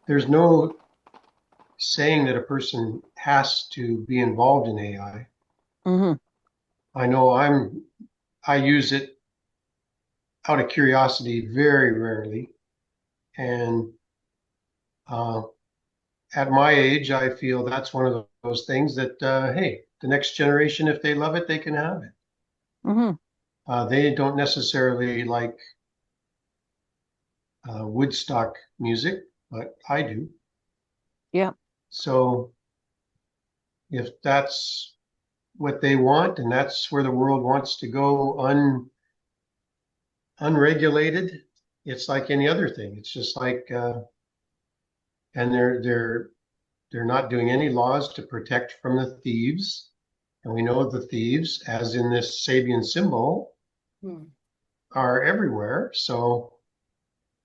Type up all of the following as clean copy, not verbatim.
there's no saying that a person has to be involved in AI. Hmm. I know I use it out of curiosity very rarely. And uh, at my age, I feel that's one of those things that, hey, the next generation, if they love it, they can have it. Hmm. They don't necessarily like Woodstock music, but I do. Yeah. So if that's what they want and that's where the world wants to go unregulated, it's like any other thing. It's just like, and they're not doing any laws to protect from the thieves. And we know the thieves, as in this Sabian symbol, are everywhere. So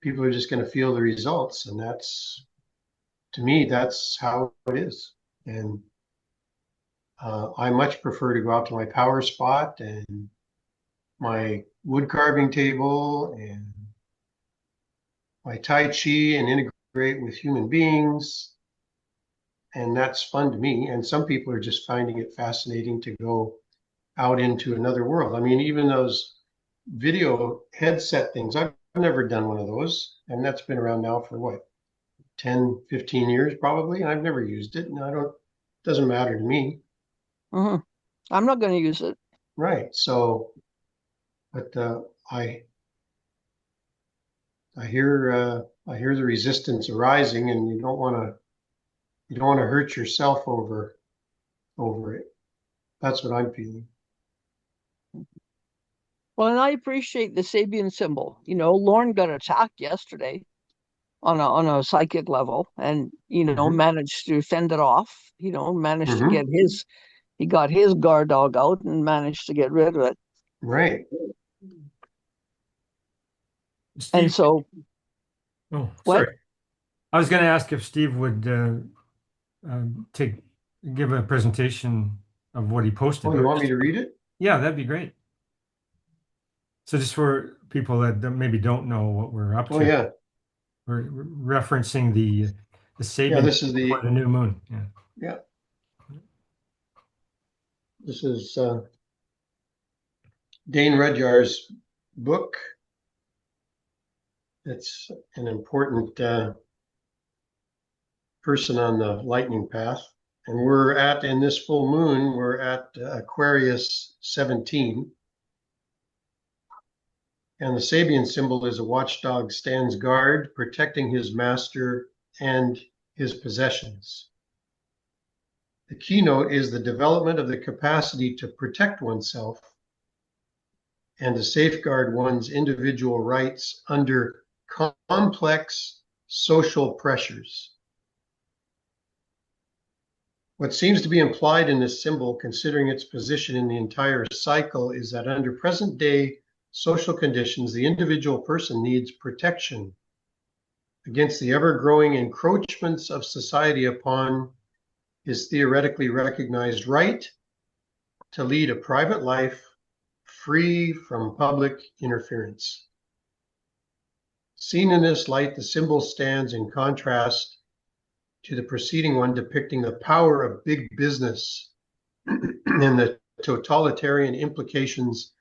people are just going to feel the results. And that's, to me, that's how it is. And I much prefer to go out to my power spot and my wood carving table and my Tai Chi and integrate with human beings. And that's fun to me. And some people are just finding it fascinating to go out into another world. I mean, even those video headset things, I've never done one of those. And that's been around now for what, 10, 15 years probably. And I've never used it. And I don't, doesn't matter to me. Hmm. I'm not going to use it. Right. So, but I, I hear the resistance arising and you don't want to hurt yourself over it. That's what I'm feeling. Well, and I appreciate the Sabian symbol. Lauren got attacked yesterday on a psychic level, and Hmm. managed to fend it off. Managed to Hmm. get he got his guard dog out and managed to get rid of it. Right. And Steve, so, oh, what? sorry. I was going to ask if Steve would take give a presentation of what he Oh, posted, you but want me just, to read it? yeah, that'd be great. So just for people that maybe don't know what we're up Oh, to, yeah. we're referencing the Yeah, Sabian this is for the, the new moon. Yeah. yeah, this is Dane Rudhyar's book. It's an important person on the lightning path. And in this full moon, we're at Aquarius 17. And the Sabian symbol is a watchdog stands guard, protecting his master and his possessions. The keynote is the development of the capacity to protect oneself and to safeguard one's individual rights under complex social pressures. What seems to be implied in this symbol, considering its position in the entire cycle, is that under present day social conditions, the individual person needs protection against the ever growing encroachments of society upon his theoretically recognized right to lead a private life free from public interference. Seen in this light, the symbol stands in contrast to the preceding one depicting the power of big business and the totalitarian implications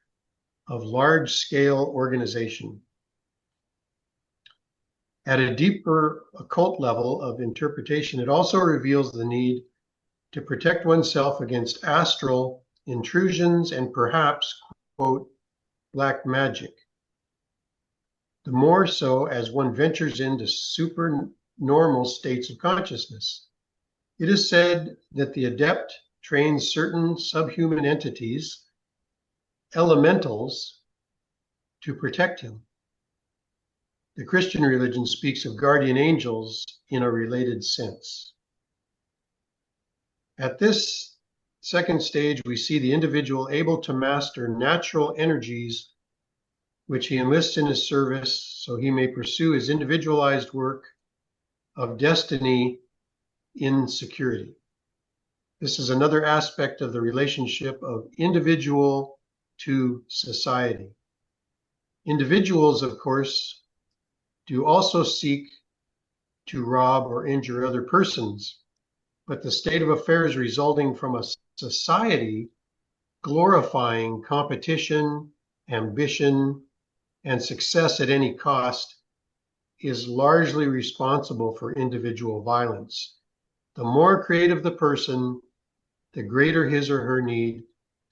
of large-scale organization. At a deeper occult level of interpretation, it also reveals the need to protect oneself against astral intrusions and perhaps, quote, black magic. The more so as one ventures into supernormal states of consciousness. It is said that the adept trains certain subhuman entities, elementals, to protect him. The Christian religion speaks of guardian angels in a related sense. At this second stage, we see the individual able to master natural energies which he enlists in his service so he may pursue his individualized work of destiny in security. This is another aspect of the relationship of individual to society. Individuals, of course, do also seek to rob or injure other persons, but the state of affairs resulting from a society glorifying competition, ambition, and success at any cost is largely responsible for individual violence. The more creative the person, the greater his or her need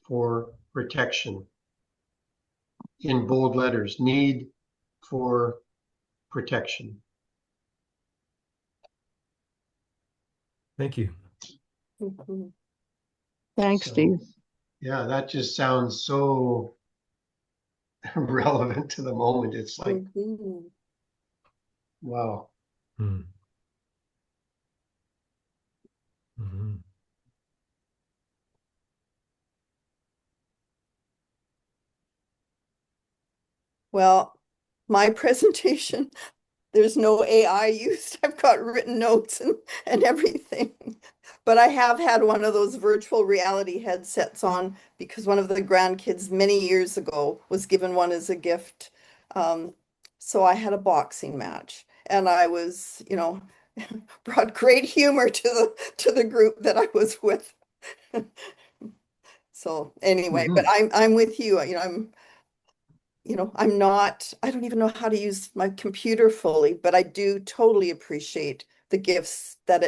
for protection. In bold letters, need for protection. Thank you. Mhm. Thanks, So, Steve. yeah, that just sounds so relevant to the moment. It's like, Mhm. wow. Hmm. Mhm. Well, my presentation, there's no AI used. I've got written notes and everything. But I have had one of those virtual reality headsets on because one of the grandkids many years ago was given one as a gift. So I had a boxing match and I was, brought great humor to the group that I was with. So anyway, but I'm with you, I'm not, I don't even know how to use my computer fully, but I do totally appreciate the gifts that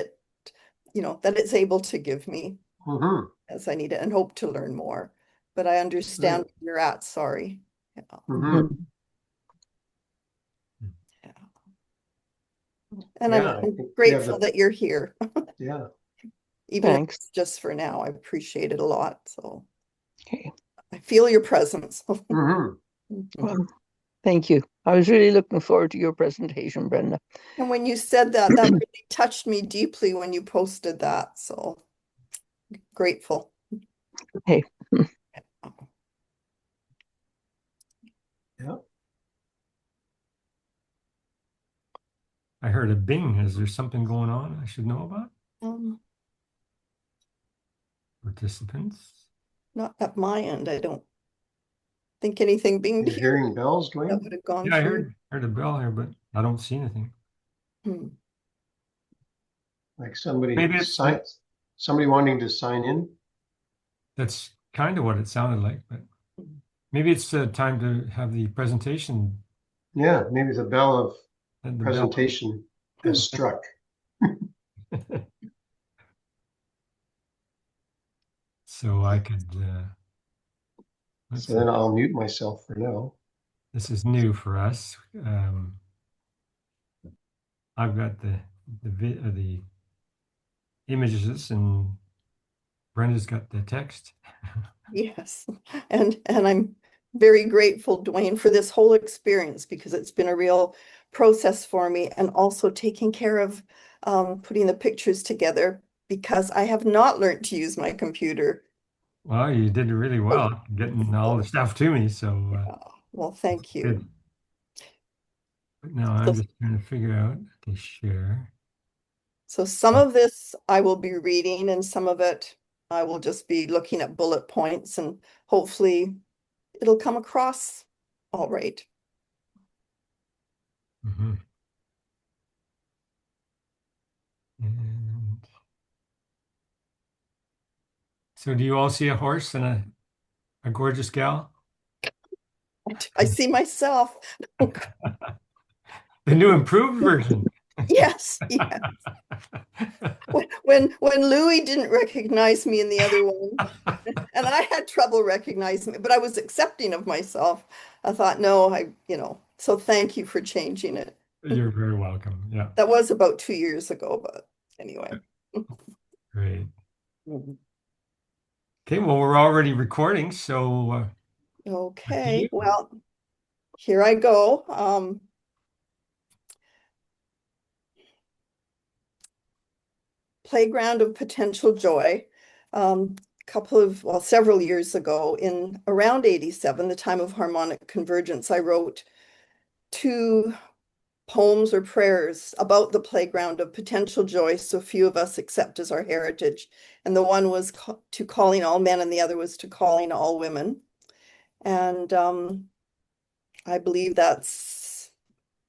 that it's able to give me Mm-hmm. as I need it and hope to learn more. But I understand Right. where you're at, sorry. Yeah. Mm-hmm. Yeah. And Yeah, I I'm think we have grateful that you're here, yeah. even if Thanks. it's just for now. I appreciate it a lot. So Okay. I feel your presence. Mm-hmm. Well, thank you. I was really looking forward to your presentation, Brenda. And when you said that, that really touched me deeply when you posted that. So grateful. Hey. Yeah. I heard a bing. Is there something going on I should know about? Um, Participants? Not at my end. I don't think anything being You're here hearing bells, that Dwayne? would have gone Yeah, I through. heard a bell here, but I don't see anything. Hmm. Like Maybe it's somebody wanting to sign in? that's kind of what it sounded like, but maybe it's time to have the presentation Yeah, maybe the bell of and the bell. presentation has struck. So I could let's So see. then I'll mute myself for now. This is new for us. I've got the images and Brenda's got the text. Yes. And I'm very grateful, Dwayne, for this whole experience because it's been a real process for me and also taking care of putting the pictures together because I have not learned to use my computer. Well, you did really well getting all the stuff to me, so Well, thank you. good. But now I'm So, just trying to figure out to share. so some of this I will be reading and some of it I will just be looking at bullet points and hopefully it'll come across all right. Mhm. And so do you all see a horse and a gorgeous gal? I see myself. The new improved version. Yes, yeah. When Louis didn't recognize me in the other one, and I had trouble recognizing it, but I was accepting of myself. I thought, no, so thank you for changing it. You're very welcome. Yeah, That was about 2 years ago, but anyway. great. Mhm. Okay, well, we're already recording, so back to you. Okay, well, here I go. Playground of Potential Joy. Several years ago, in around 87, the time of harmonic convergence, I wrote two poems or prayers about the playground of potential joy so few of us accept as our heritage. And the one was to calling all men, and the other was to calling all women. And I believe that's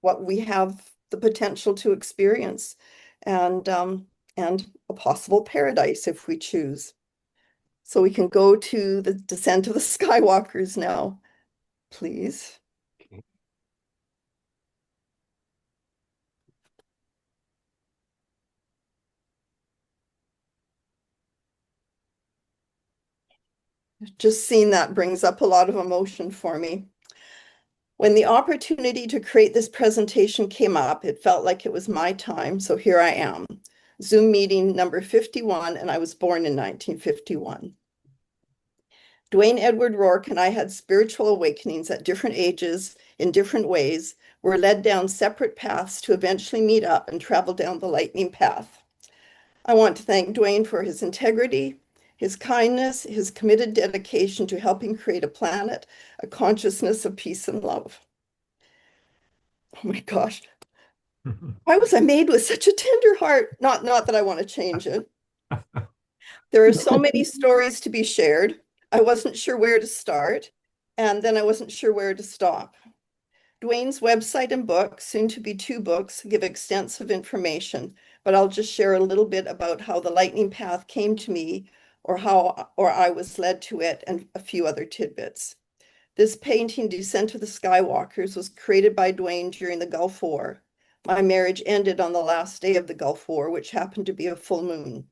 what we have the potential to experience, and a possible paradise if we choose. So we can go to the Descent of the Skywalkers now, please. Just seeing that brings up a lot of emotion for me. When the opportunity to create this presentation came up, it felt like it was my time, so here I am. Zoom meeting number 51, and I was born in 1951. Dwayne Edward Rourke and I had spiritual awakenings at different ages in different ways. We're led down separate paths to eventually meet up and travel down the lightning path. I want to thank Dwayne for his integrity, his kindness, his committed dedication to helping create a planet, a consciousness of peace and love. Oh my gosh. Why was I made with such a tender heart? Not that I want to change it. There are so many stories to be shared. I wasn't sure where to start, and then I wasn't sure where to stop. Dwayne's website and book, soon to be 2 books, give extensive information, but I'll just share a little bit about how the lightning path came to me, or I was led to it, and a few other tidbits. This painting, Descent of the Skywalkers, was created by Dwayne during the Gulf War. My marriage ended on the last day of the Gulf War, which happened to be a full moon.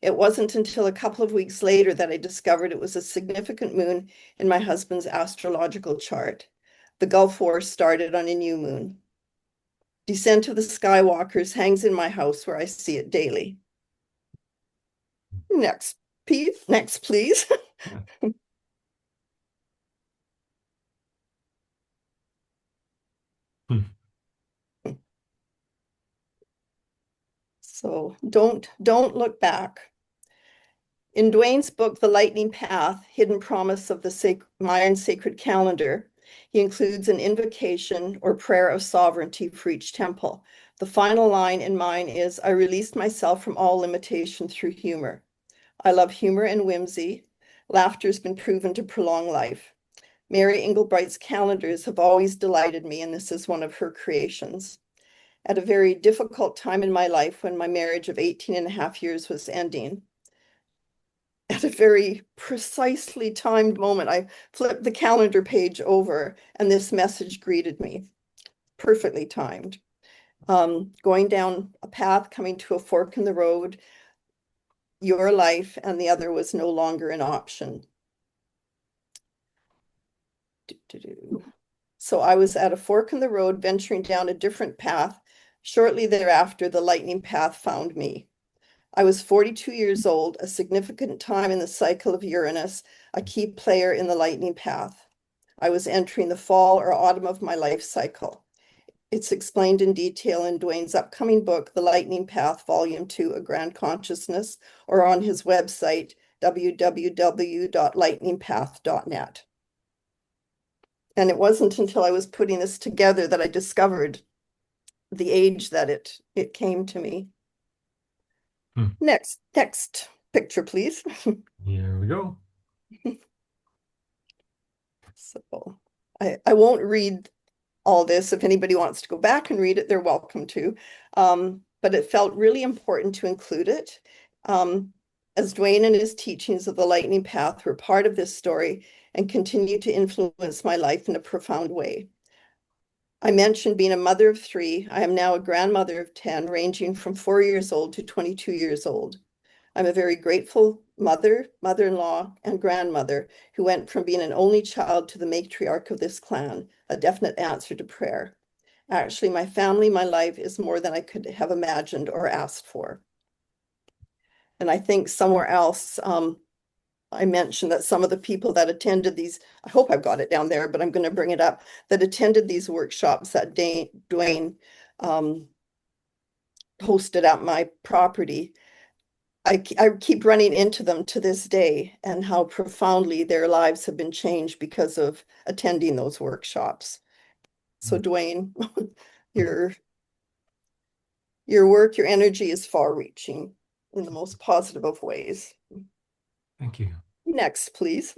It wasn't until a couple of weeks later that I discovered it was a significant moon in my husband's astrological chart. The Gulf War started on a new moon. Descent of the Skywalkers hangs in my house where I see it daily. Next, please. So don't look back. In Dwayne's book, The Lightning Path, Hidden Promise of the Mayan Sacred Calendar, he includes an invocation or prayer of sovereignty for each temple. The final line in mine is, I released myself from all limitation through humor. I love humor and whimsy. Laughter's been proven to prolong life. Mary Englebright's calendars have always delighted me, and this is one of her creations. At a very difficult time in my life when my marriage of 18 and a half years was ending, at a very precisely timed moment, I flipped the calendar page over and this message greeted me, perfectly timed. Going down a path, coming to a fork in the road, your life and the other was no longer an option. So I was at a fork in the road, venturing down a different path. Shortly thereafter, the lightning path found me. I was 42 years old, a significant time in the cycle of Uranus, a key player in the lightning path. I was entering the fall or autumn of my life cycle. It's explained in detail in Dwayne's upcoming book, The Lightning Path, Volume 2, A Grand Consciousness, or on his website, www.lightningpath.net. And it wasn't until I was putting this together that I discovered the age that it came to me. Next picture, please. Here we go. So I won't read all this. If anybody wants to go back and read it, they're welcome to. But it felt really important to include it. As Dwayne and his teachings of the lightning path were part of this story and continue to influence my life in a profound way. I mentioned being a mother of 3. I am now a grandmother of 10, ranging from 4 years old to 22 years old. I'm a very grateful mother, mother-in-law, and grandmother who went from being an only child to the matriarch of this clan, a definite answer to prayer. Actually, my family, my life is more than I could have imagined or asked for. And I think somewhere else, I mentioned that some of the people that attended these, I hope I've got it down there, but I'm going to bring it up, that attended these workshops that Dwayne hosted at my property. I keep running into them to this day and how profoundly their lives have been changed because of attending those workshops. So Dwayne, your work, your energy is far-reaching in the most positive of ways. Thank you. Next, please.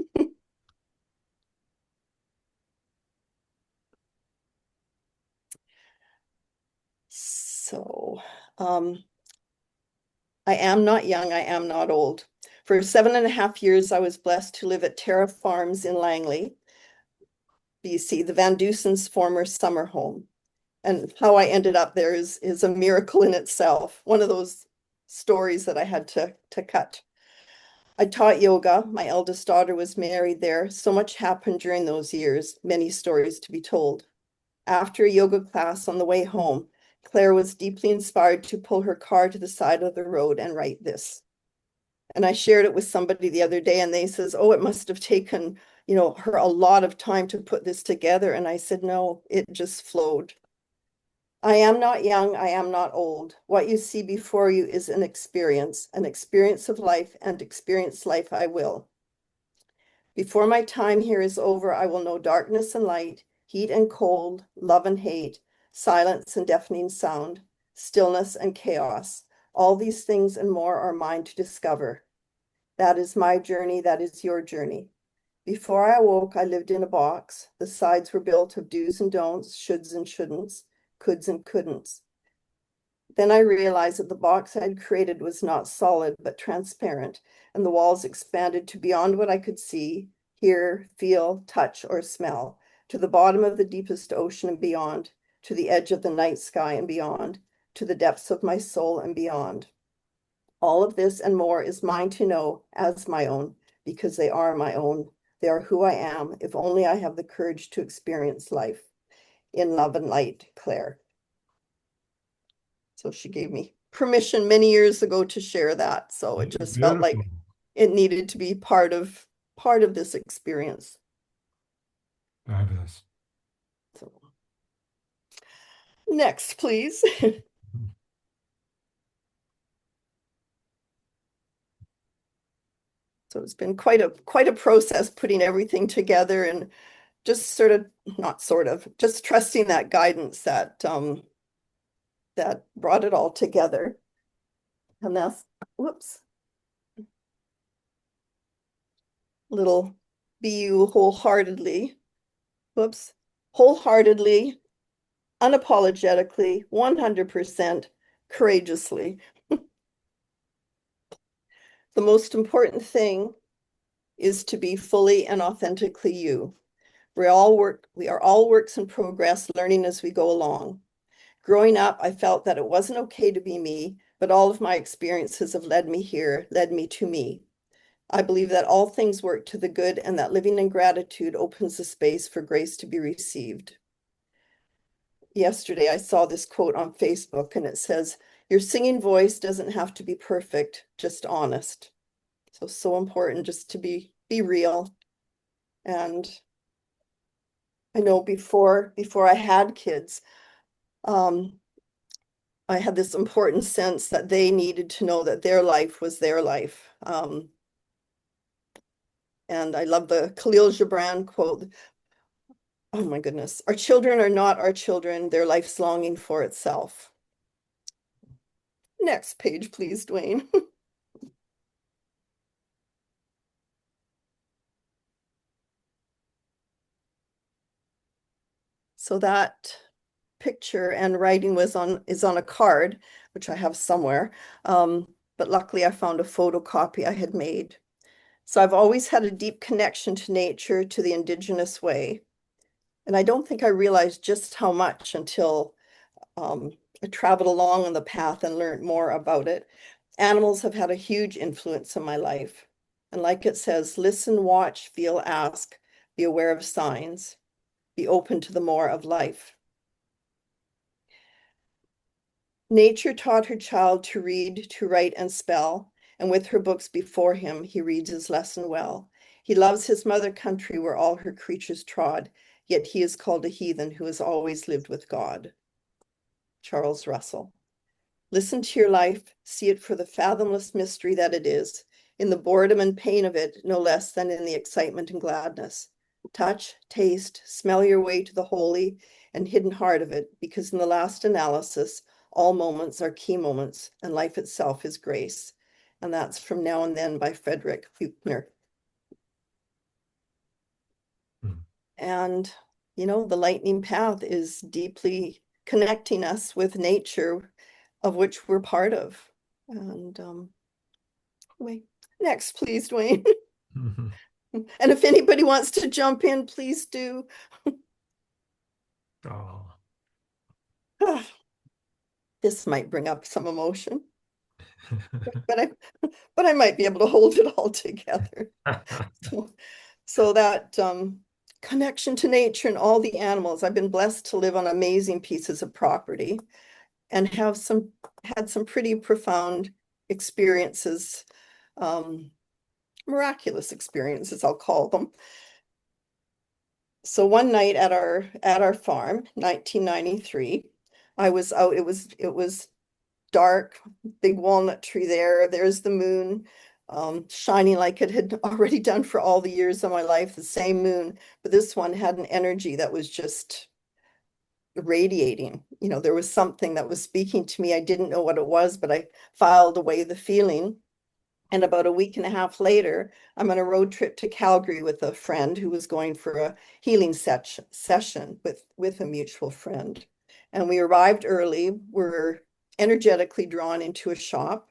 So, I am not young, I am not old. For 7.5 years, I was blessed to live at Terra Farms in Langley, BC, the Van Deusen's former summer home. And how I ended up there is a miracle in itself. One of those stories that I had to cut. I taught yoga. My eldest daughter was married there. So much happened during those years, many stories to be told. After a yoga class on the way home, Claire was deeply inspired to pull her car to the side of the road and write this. And I shared it with somebody the other day, and they says, oh, it must have taken, her a lot of time to put this together. And I said, no, it just flowed. I am not young, I am not old. What you see before you is an experience of life, and experience life I will. Before my time here is over, I will know darkness and light, heat and cold, love and hate, silence and deafening sound, stillness and chaos. All these things and more are mine to discover. That is my journey, that is your journey. Before I awoke, I lived in a box. The sides were built of do's and don'ts, shoulds and shouldn'ts, coulds and couldn'ts. Then I realized that the box I had created was not solid, but transparent, and the walls expanded to beyond what I could see, hear, feel, touch, or smell, to the bottom of the deepest ocean and beyond, to the edge of the night sky and beyond, to the depths of my soul and beyond. All of this and more is mine to know as my own, because they are my own. They are who I am, if only I have the courage to experience life. In love and light, Claire. So she gave me permission many years ago to share that. So it just felt like Beautiful. it needed to be part of this experience. Fabulous. So next, please. So it's been quite a process putting everything together, and just just trusting that guidance that that brought it all together. And that's, whoops, little BU wholeheartedly, whoops, wholeheartedly, unapologetically, 100%, courageously. The most important thing is to be fully and authentically you. We are all works in progress, learning as we go along. Growing up, I felt that it wasn't okay to be me, but all of my experiences have led me here, led me to me. I believe that all things work to the good, and that living in gratitude opens the space for grace to be received. Yesterday, I saw this quote on Facebook, and it says, your singing voice doesn't have to be perfect, just honest. So important just to be real. And I know before I had kids, I had this important sense that they needed to know that their life was their life. And I love the Khalil Gibran quote. Oh my goodness. Our children are not our children. Their life's longing for itself. Next page, please, Dwayne. So that picture and writing is on a card, which I have somewhere. But luckily I found a photocopy I had made. So I've always had a deep connection to nature, to the Indigenous way. And I don't think I realized just how much until I traveled along on the path and learned more about it. Animals have had a huge influence in my life. And like it says, listen, watch, feel, ask, be aware of signs, be open to the more of life. Nature taught her child to read, to write, and spell, and with her books before him, he reads his lesson well. He loves his mother country where all her creatures trod, yet he is called a heathen who has always lived with God. Charles Russell. Listen to your life, see it for the fathomless mystery that it is, in the boredom and pain of it, no less than in the excitement and gladness. Touch, taste, smell your way to the holy and hidden heart of it, because in the last analysis, all moments are key moments, and life itself is grace. And that's from Now and Then by Frederick Buechner. And, the lightning path is deeply connecting us with nature of which we're part of. And anyway, next, please, Dwayne. And if anybody wants to jump in, please do. Oh. This might bring up some emotion, but I might be able to hold it all together. So that connection to nature and all the animals. I've been blessed to live on amazing pieces of property and had some pretty profound experiences, miraculous experiences, I'll call them. So one night at our farm, 1993, I was out. It was dark, big walnut tree there. There's the moon, shining like it had already done for all the years of my life, the same moon. But this one had an energy that was just radiating. You know, there was something that was speaking to me. I didn't know what it was, but I filed away the feeling. And about a week and a half later, I'm on a road trip to Calgary with a friend who was going for a healing session with a mutual friend. And we arrived early. We're energetically drawn into a shop.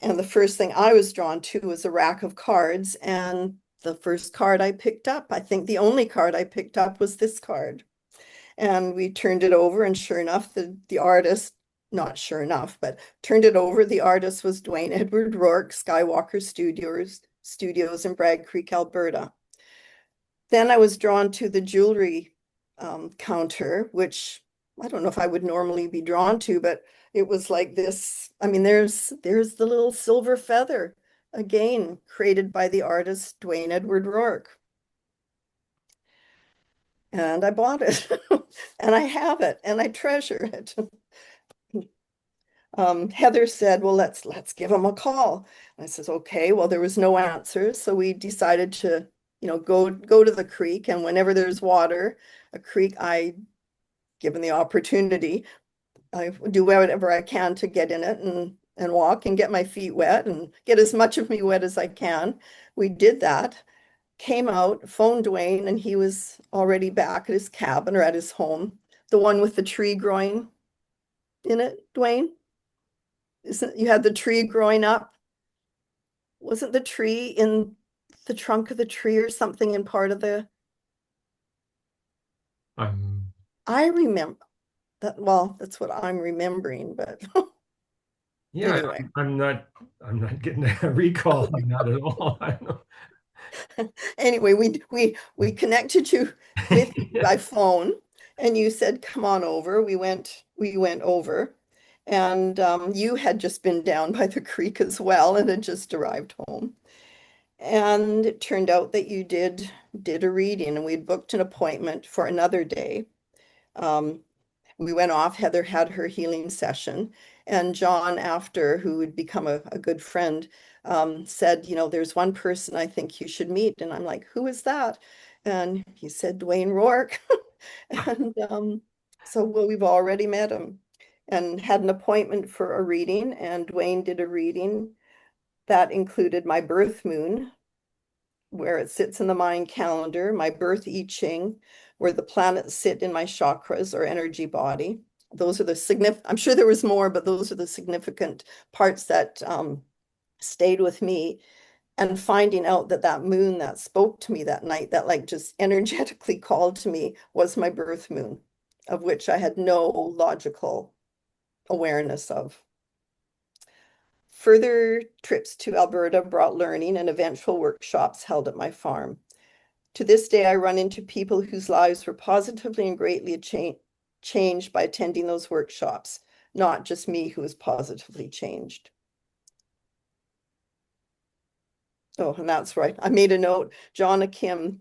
And the first thing I was drawn to was a rack of cards. And the first card I picked up, I think the only card I picked up was this card. And we turned it over, and sure enough, the artist, not sure enough, but turned it over. The artist was Dwayne Edward Rourke, Skywalker Studios in Bragg Creek, Alberta. Then I was drawn to the jewelry counter, which I don't know if I would normally be drawn to, but it was like this. I mean, there's the little silver feather, again, created by the artist Dwayne Edward Rourke. And I bought it and I have it and I treasure it. Heather said, well, let's give him a call. And I says, okay, well, there was no answer. So we decided to, go to the creek, and whenever there's water, a creek, given the opportunity, I do whatever I can to get in it and walk and get my feet wet and get as much of me wet as I can. We did that. Came out, phoned Dwayne, and he was already back at his cabin or at his home. The one with the tree growing in it, Dwayne? You had the tree growing up? Wasn't the tree in the trunk of the tree or something in part of the... I remember that. Well, that's what I'm remembering, but yeah, anyway. I'm not getting a recall on that at all. I know. Anyway, we connected you with by phone, and you said, come on over. We went over, and you had just been down by the creek as well and had just arrived home. And it turned out that you did a reading, and we'd booked an appointment for another day. We went off. Heather had her healing session, and John, after, who would become a good friend, said, there's one person I think you should meet. And I'm like, who is that? And he said, Dwayne Rourke. And so, well, we've already met him and had an appointment for a reading. And Dwayne did a reading that included my birth moon, where it sits in the Mayan calendar, my birth I Ching, where the planets sit in my chakras or energy body. Those are the significant, I'm sure there was more, but those are the significant parts that stayed with me. And finding out that moon that spoke to me that night, that like just energetically called to me, was my birth moon, of which I had no logical awareness of. Further trips to Alberta brought learning and eventual workshops held at my farm. To this day, I run into people whose lives were positively and greatly changed by attending those workshops, not just me who was positively changed. Oh, and that's right. I made a note. Jonna Kim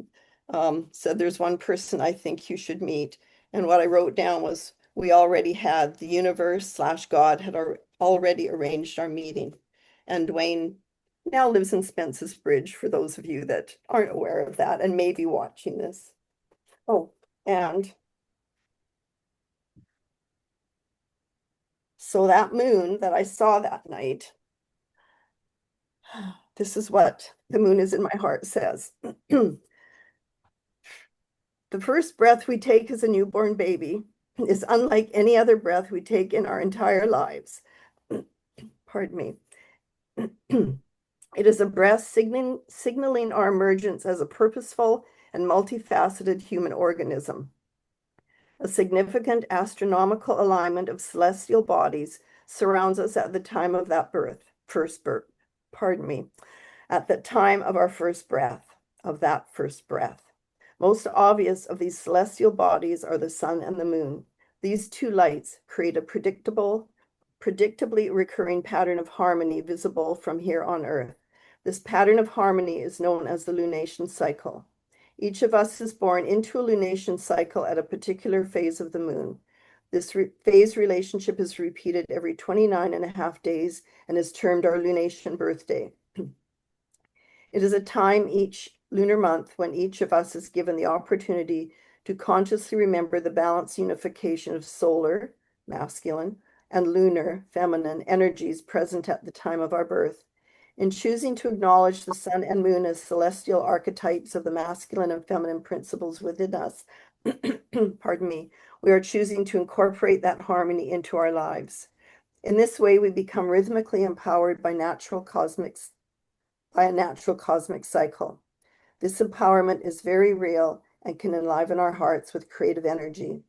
said, there's one person I think you should meet. And what I wrote down was, we already had, the universe / God had already arranged our meeting. And Dwayne now lives in Spence's Bridge, for those of you that aren't aware of that and may be watching this. Oh, and so that moon that I saw that night, this is what the moon is in my heart says. The first breath we take as a newborn baby is unlike any other breath we take in our entire lives. Pardon me. It is a breath signaling our emergence as a purposeful and multifaceted human organism. A significant astronomical alignment of celestial bodies surrounds us at the time of that first birth, pardon me, at the time of our first breath, of that first breath. Most obvious of these celestial bodies are the sun and the moon. These two lights create a predictably recurring pattern of harmony visible from here on Earth. This pattern of harmony is known as the lunation cycle. Each of us is born into a lunation cycle at a particular phase of the moon. This phase relationship is repeated every 29 and a half days and is termed our lunation birthday. It is a time each lunar month when each of us is given the opportunity to consciously remember the balanced unification of solar, masculine, and lunar, feminine energies present at the time of our birth. In choosing to acknowledge the sun and moon as celestial archetypes of the masculine and feminine principles within us, pardon me, we are choosing to incorporate that harmony into our lives. In this way, we become rhythmically empowered by a natural cosmic cycle. This empowerment is very real and can enliven our hearts with creative energy.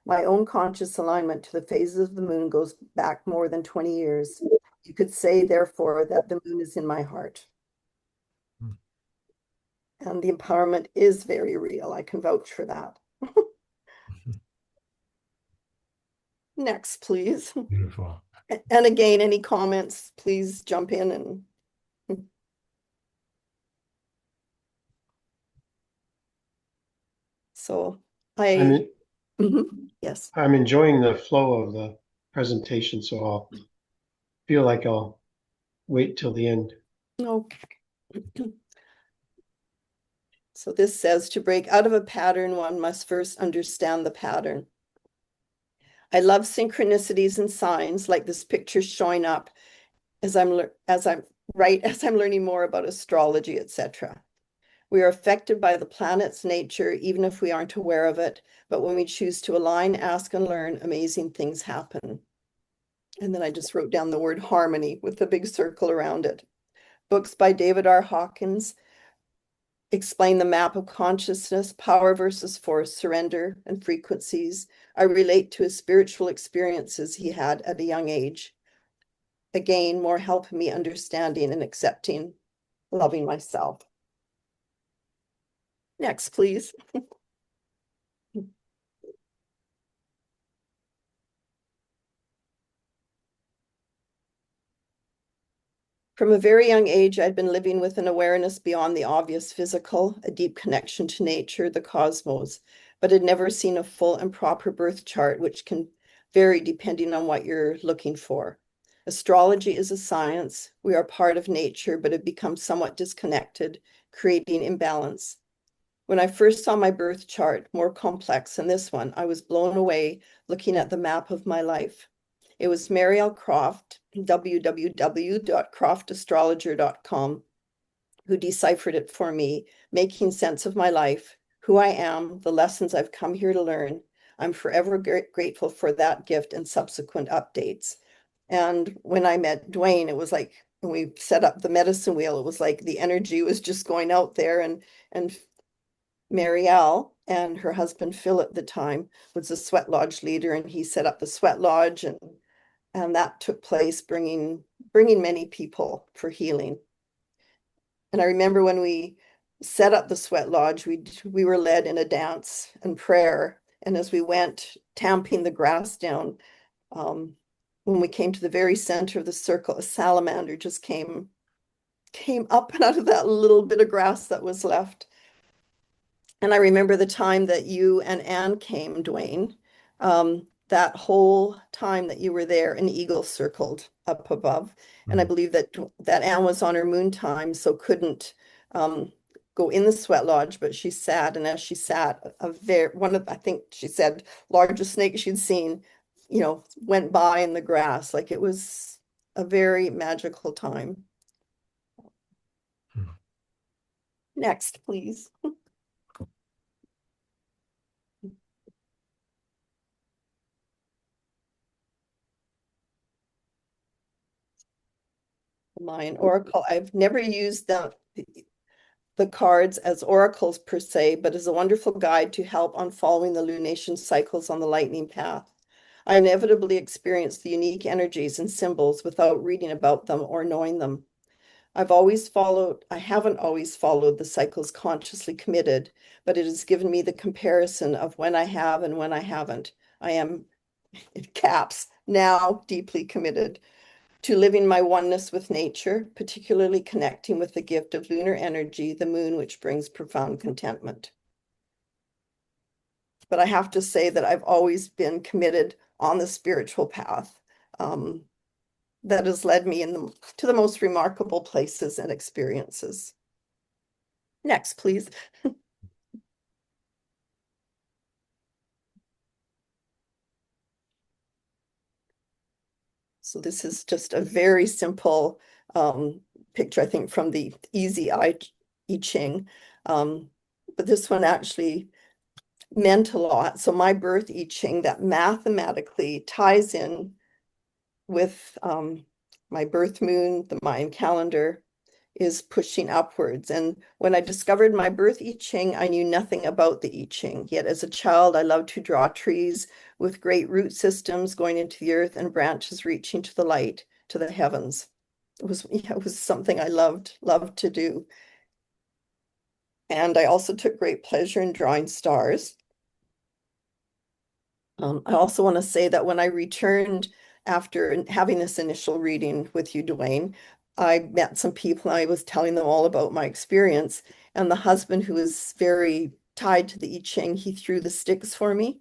My own conscious alignment to the phases of the moon goes back more than 20 years. You could say, therefore, that the moon is in my heart. And the empowerment is very real. I can vouch for that. Next, please. Beautiful. And again, any comments, please jump in and so yes. I'm enjoying the flow of the presentation, so I'll feel like I'll wait till the end. Okay. So this says, to break out of a pattern, one must first understand the pattern. I love synchronicities and signs like this picture showing up as I'm learning more about astrology, etc. We are affected by the planet's nature, even if we aren't aware of it. But when we choose to align, ask, and learn, amazing things happen. And then I just wrote down the word harmony with the big circle around it. Books by David R. Hawkins explain the map of consciousness, power versus force, surrender, and frequencies. I relate to his spiritual experiences he had at a young age. Again, more help me understanding and accepting, loving myself. Next, please. From a very young age, I'd been living with an awareness beyond the obvious physical, a deep connection to nature, the cosmos, but had never seen a full and proper birth chart, which can vary depending on what you're looking for. Astrology is a science. We are part of nature, but have become somewhat disconnected, creating imbalance. When I first saw my birth chart, more complex than this one, I was blown away looking at the map of my life. It was Marielle Croft, www.croftastrologer.com, who deciphered it for me, making sense of my life, who I am, the lessons I've come here to learn. I'm forever grateful for that gift and subsequent updates. And when I met Dwayne, it was like, when we set up the medicine wheel, it was like the energy was just going out there, and Marielle and her husband Phil at the time was a sweat lodge leader, and he set up the sweat lodge, and that took place, bringing many people for healing. And I remember when we set up the sweat lodge, we were led in a dance and prayer, and as we went tamping the grass down, when we came to the very center of the circle, a salamander just came up and out of that little bit of grass that was left. And I remember the time that you and Anne came, Dwayne, that whole time that you were there, an eagle circled up above. And I believe that Anne was on her moon time, so couldn't go in the sweat lodge, but she sat. And as she sat, I think she said, largest snake she'd seen, went by in the grass. Like, it was a very magical time. Next, please. Mayan oracle. I've never used the cards as oracles per se, but as a wonderful guide to help on following the lunation cycles on the lightning path. I inevitably experience the unique energies and symbols without reading about them or knowing them. I haven't always followed the cycles consciously committed, but it has given me the comparison of when I have and when I haven't. I am, in caps, now deeply committed to living my oneness with nature, particularly connecting with the gift of lunar energy, the moon, which brings profound contentment. But I have to say that I've always been committed on the spiritual path. That has led me to the most remarkable places and experiences. Next, please. So this is just a very simple picture, I think, from the Easy Eye I Ching. But this one actually meant a lot. So my birth I Ching that mathematically ties in with my birth moon, the Mayan calendar, is pushing upwards. And when I discovered my birth I Ching, I knew nothing about the I Ching. Yet as a child, I loved to draw trees with great root systems going into the earth and branches reaching to the light, to the heavens. It was something I loved to do. And I also took great pleasure in drawing stars. I also want to say that when I returned after having this initial reading with you, Dwayne, I met some people and I was telling them all about my experience. And the husband, who was very tied to the I Ching, he threw the sticks for me.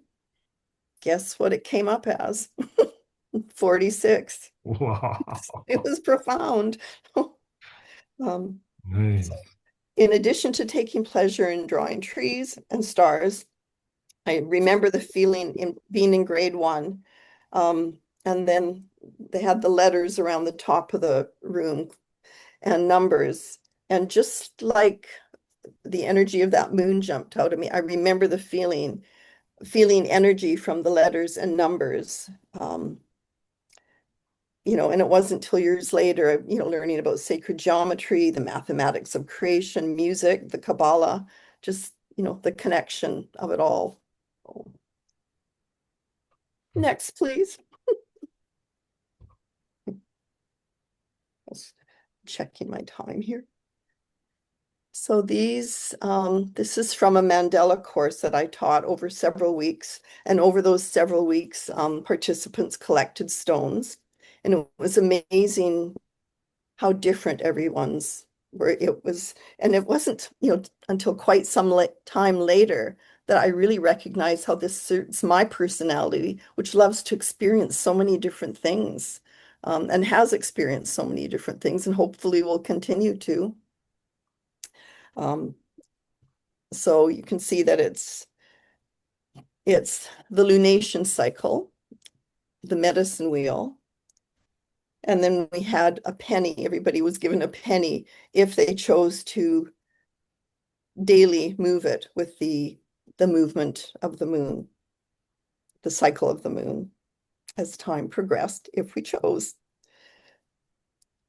Guess what it came up as? 46. Wow. It was profound. Nice. In addition to taking pleasure in drawing trees and stars, I remember the feeling in being in grade 1. And then they had the letters around the top of the room and numbers. And just like the energy of that moon jumped out at me, I remember the feeling energy from the letters and numbers. And it wasn't until years later, learning about sacred geometry, the mathematics of creation, music, the Kabbalah, just, the connection of it all. Next, please. Just checking my time here. So this is from a Mandela course that I taught over several weeks. And over those several weeks, participants collected stones. And it was amazing how different everyone's were. It wasn't, until quite some time later that I really recognized how this suits my personality, which loves to experience so many different things, and has experienced so many different things, and hopefully will continue to. So you can see that it's the lunation cycle, the medicine wheel, and then we had a penny. Everybody was given a penny if they chose to daily move it with the movement of the moon, the cycle of the moon, as time progressed, if we chose.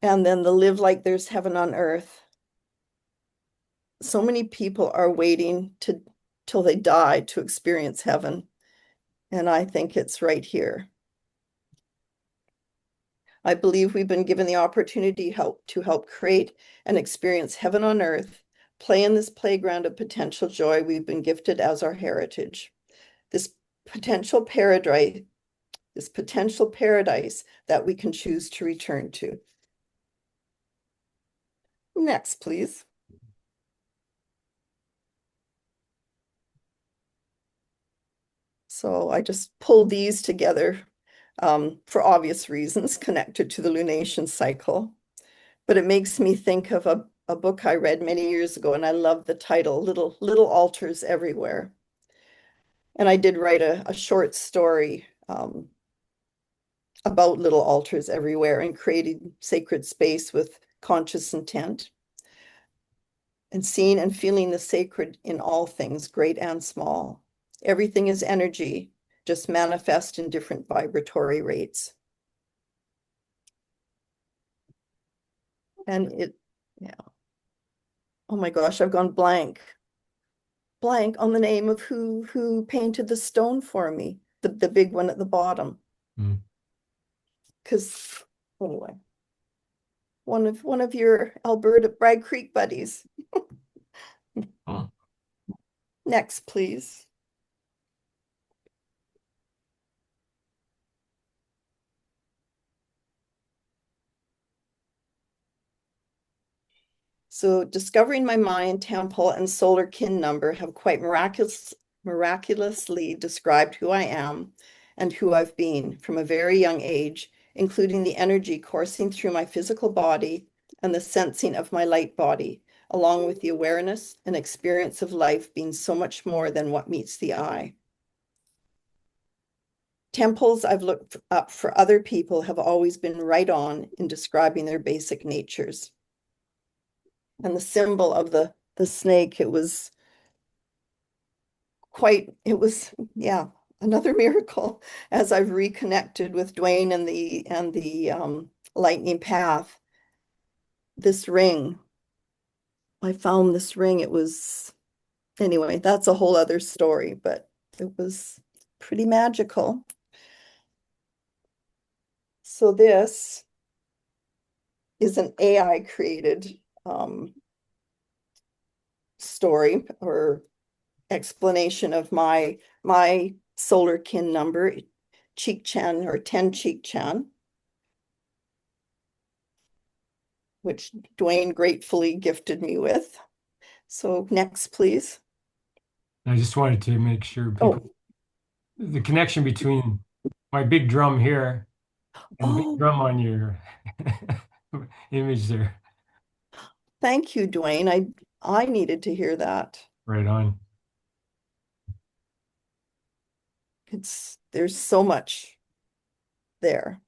And then the live like there's heaven on earth. So many people are waiting till they die to experience heaven. And I think it's right here. I believe we've been given the opportunity to help create and experience heaven on earth, play in this playground of potential joy we've been gifted as our heritage. This potential paradise that we can choose to return to. Next, please. So I just pulled these together for obvious reasons connected to the lunation cycle. But it makes me think of a book I read many years ago, and I love the title, Little Altars Everywhere. And I did write a short story about little altars everywhere and creating sacred space with conscious intent. And seeing and feeling the sacred in all things, great and small. Everything is energy, just manifest in different vibratory rates. And yeah. Oh my gosh, I've gone blank on the name of who painted the stone for me, the big one at the bottom. Because anyway, one of your Alberta Bragg Creek buddies. Oh. Next, please. So discovering my Mayan temple and solar kin number have quite miraculously described who I am and who I've been from a very young age, including the energy coursing through my physical body and the sensing of my light body, along with the awareness and experience of life being so much more than what meets the eye. Temples I've looked up for other people have always been right on in describing their basic natures. And the symbol of the snake, it was yeah, another miracle as I've reconnected with Dwayne and the lightning path. This ring, I found this ring. Anyway, that's a whole other story, but it was pretty magical. So this is an AI created story or explanation of my solar kin number, Cheek Chan, or 10 Cheek Chan, which Dwayne gratefully gifted me with. So next, please. I just wanted to make sure people, the connection between my big drum here and the big drum on your image there. Thank you, Dwayne. I needed to hear that. Right on. There's so much there.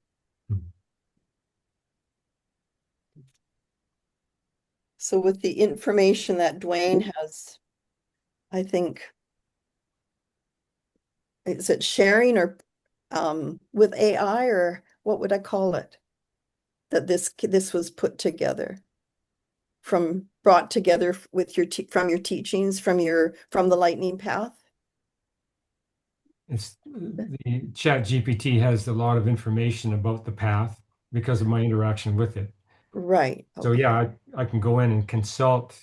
So with the information that Dwayne has, I think, is it sharing or with AI, or what would I call it? That this was put together, brought together with from your teachings, from the lightning path. It's the Chat GPT has a lot of information about the path because of my interaction with it. Right. So yeah, I can go in and consult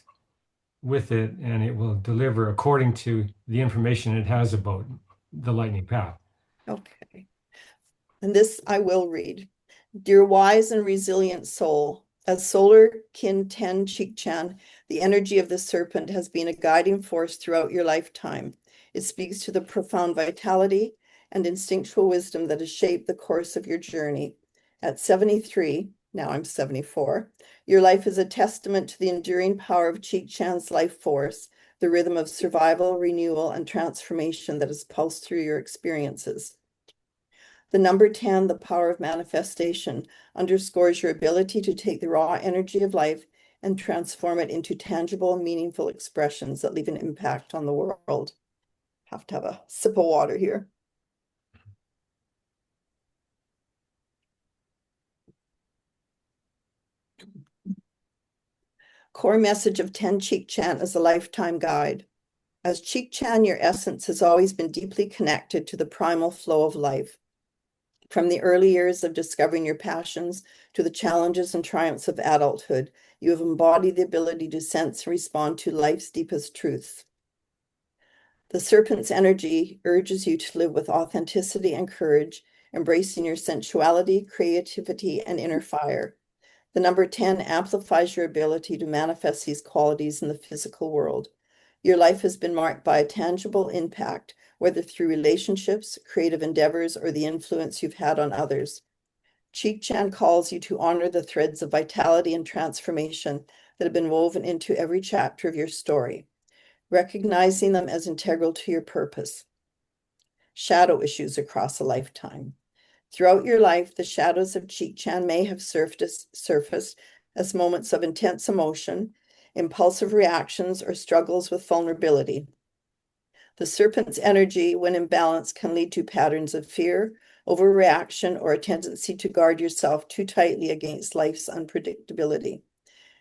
with it, and it will deliver according to the information it has about the lightning path. Okay. And this I will read. Dear wise and resilient soul, as solar kin 10 Cheek-chan, the energy of the serpent has been a guiding force throughout your lifetime. It speaks to the profound vitality and instinctual wisdom that has shaped the course of your journey. At 73, now I'm 74, your life is a testament to the enduring power of Cheek-chan's life force, the rhythm of survival, renewal, and transformation that has pulsed through your experiences. The number 10, the power of manifestation, underscores your ability to take the raw energy of life and transform it into tangible, meaningful expressions that leave an impact on the world. Have to have a sip of water here. Core message of 10 Cheek-chan as a lifetime guide. As Cheek-chan, your essence has always been deeply connected to the primal flow of life. From the early years of discovering your passions to the challenges and triumphs of adulthood, you have embodied the ability to sense and respond to life's deepest truths. The serpent's energy urges you to live with authenticity and courage, embracing your sensuality, creativity, and inner fire. The number 10 amplifies your ability to manifest these qualities in the physical world. Your life has been marked by a tangible impact, whether through relationships, creative endeavors, or the influence you've had on others. Cheek-chan calls you to honor the threads of vitality and transformation that have been woven into every chapter of your story, recognizing them as integral to your purpose. Shadow issues across a lifetime. Throughout your life, the shadows of Cheek-chan may have surfaced as moments of intense emotion, impulsive reactions, or struggles with vulnerability. The serpent's energy, when imbalanced, can lead to patterns of fear, overreaction, or a tendency to guard yourself too tightly against life's unpredictability.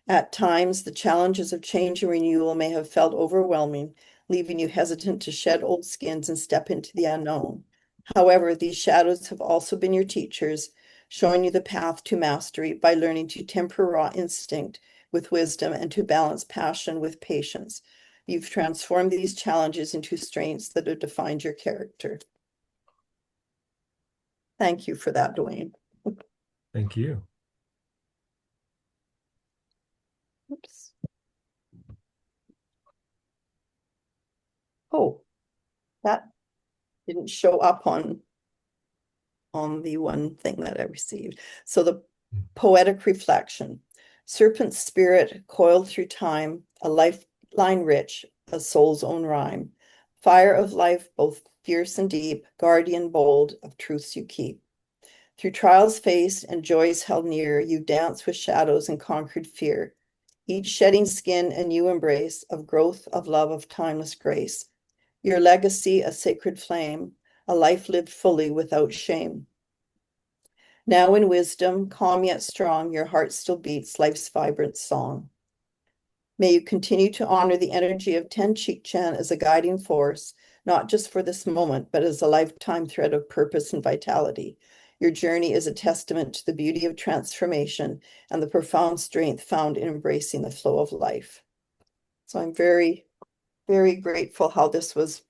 At times, the challenges of change and renewal may have felt overwhelming, leaving you hesitant to shed old skins and step into the unknown. However, these shadows have also been your teachers, showing you the path to mastery by learning to temper raw instinct with wisdom and to balance passion with patience. You've transformed these challenges into strengths that have defined your character. Thank you for that, Dwayne. Thank you. Oops. Oh, that didn't show up on the one thing that I received. So the poetic reflection. Serpent spirit coiled through time, a lifeline rich, a soul's own rhyme. Fire of life, both fierce and deep, guardian bold of truths you keep. Through trials faced and joys held near, you dance with shadows and conquered fear. Each shedding skin a new embrace of growth, of love, of timeless grace. Your legacy a sacred flame, a life lived fully without shame. Now in wisdom, calm yet strong, your heart still beats life's vibrant song. May you continue to honor the energy of Ten-Cheek Chan as a guiding force, not just for this moment, but as a lifetime thread of purpose and vitality. Your journey is a testament to the beauty of transformation and the profound strength found in embracing the flow of life. So I'm very, very grateful how this was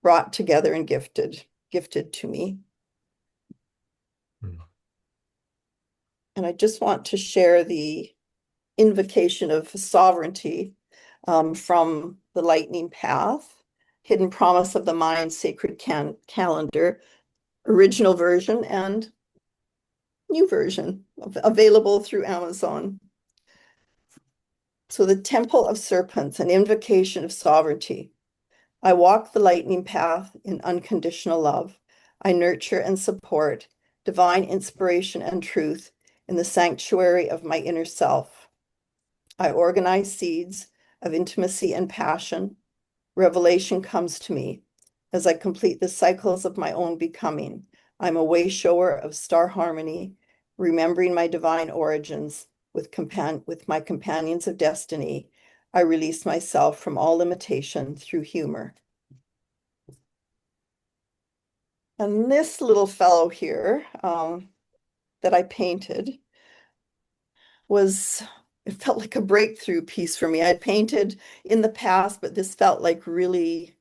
brought together and gifted to me. And I just want to share the invocation of sovereignty from the Lightning Path, Hidden Promise of the Mind, Sacred Calendar, original version and new version available through Amazon. So the Temple of Serpents, an invocation of sovereignty. I walk the lightning path in unconditional love. I nurture and support divine inspiration and truth in the sanctuary of my inner self. I organize seeds of intimacy and passion. Revelation comes to me as I complete the cycles of my own becoming. I'm a way shower of star harmony, remembering my divine origins with my companions of destiny. I release myself from all limitation through humor. And this little fellow here that I painted it felt like a breakthrough piece for me. I'd painted in the past, but this felt like really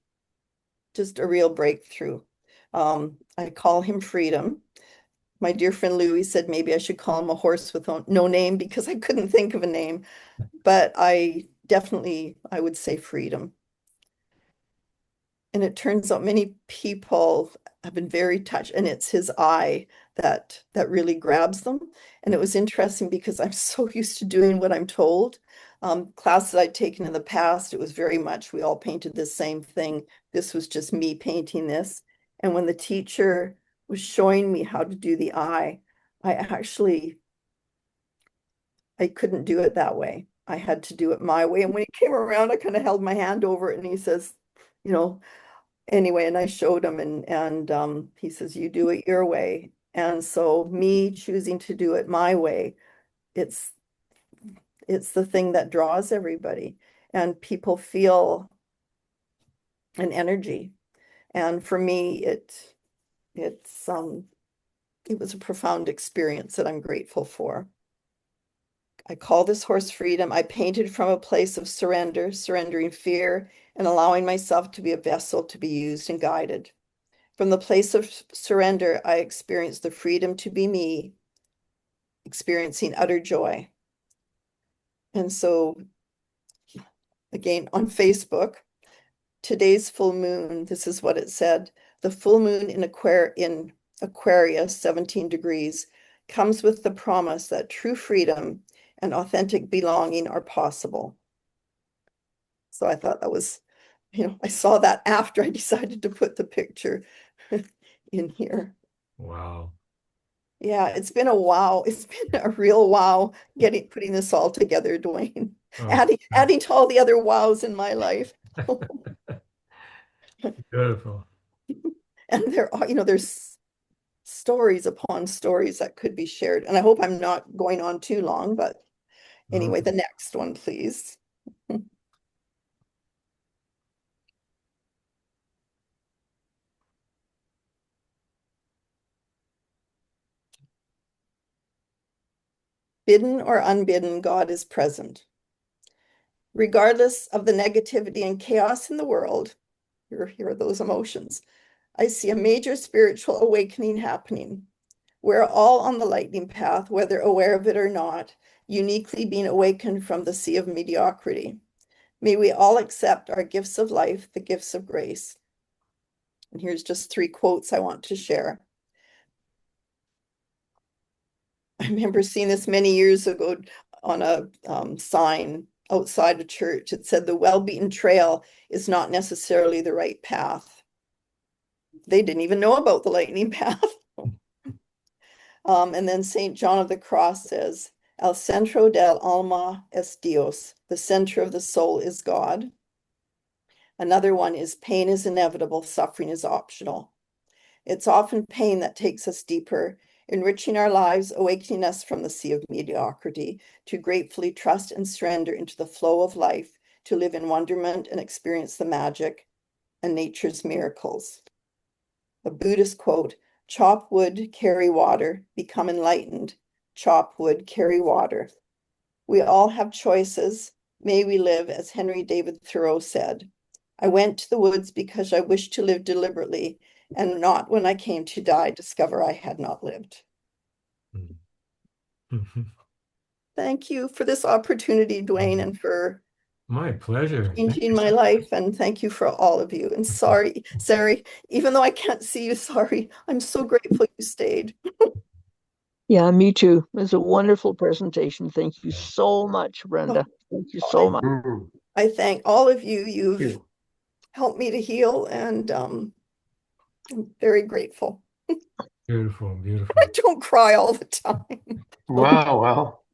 just a real breakthrough. I call him Freedom. My dear friend Louis said maybe I should call him a horse with no name because I couldn't think of a name, but I would say Freedom. And it turns out many people have been very touched, and it's his eye that really grabs them. And it was interesting because I'm so used to doing what I'm told. Classes I'd taken in the past, it was very much we all painted the same thing. This was just me painting this. And when the teacher was showing me how to do the eye, I couldn't do it that way. I had to do it my way. And when he came around, I kind of held my hand over it, and he says, anyway, and I showed him, and he says, you do it your way. And so me choosing to do it my way, it's the thing that draws everybody, and people feel an energy. And for me, it was a profound experience that I'm grateful for. I call this horse Freedom. I painted from a place of surrender, surrendering fear and allowing myself to be a vessel to be used and guided. From the place of surrender, I experienced the freedom to be me, experiencing utter joy. And so, again, on Facebook, today's full moon, this is what it said. The full moon in Aquarius, 17 degrees, comes with the promise that true freedom and authentic belonging are possible. So I thought that was, I saw that after I decided to put the picture in here. Wow. Yeah, it's been a wow. It's been a real wow putting this all together, Dwayne. Oh. Adding to all the other wows in my life. Beautiful. And there are, there's stories upon stories that could be shared. And I hope I'm not going on too long, but Anyway, the next one, please. Bidden or unbidden, God is present. Regardless of the negativity and chaos in the world, here are those emotions. I see a major spiritual awakening happening. We're all on the lightning path, whether aware of it or not, uniquely being awakened from the sea of mediocrity. May we all accept our gifts of life, the gifts of grace. And here's just 3 quotes I want to share. I remember seeing this many years ago on a sign outside a church. It said, the well-beaten trail is not necessarily the right path. They didn't even know about the lightning path. And then St. John of the Cross says, El centro del alma es Dios. The center of the soul is God. Another one is pain is inevitable, suffering is optional. It's often pain that takes us deeper, enriching our lives, awakening us from the sea of mediocrity to gratefully trust and surrender into the flow of life, to live in wonderment and experience the magic and nature's miracles. A Buddhist quote, chop wood, carry water, become enlightened. Chop wood, carry water. We all have choices. May we live, as Henry David Thoreau said. I went to the woods because I wished to live deliberately, and not when I came to die, discover I had not lived. Thank you for this opportunity, Dwayne, and for my pleasure. Changing my life, and thank you for all of you. And sorry, Sarie, even though I can't see you, sorry, I'm so grateful you stayed. Yeah, me too. It was a wonderful presentation. Thank you so much, Brenda. Thank you so much. I thank all of you. You've helped me to heal, and I'm very grateful. Beautiful, beautiful. I don't cry all the time. Wow, well,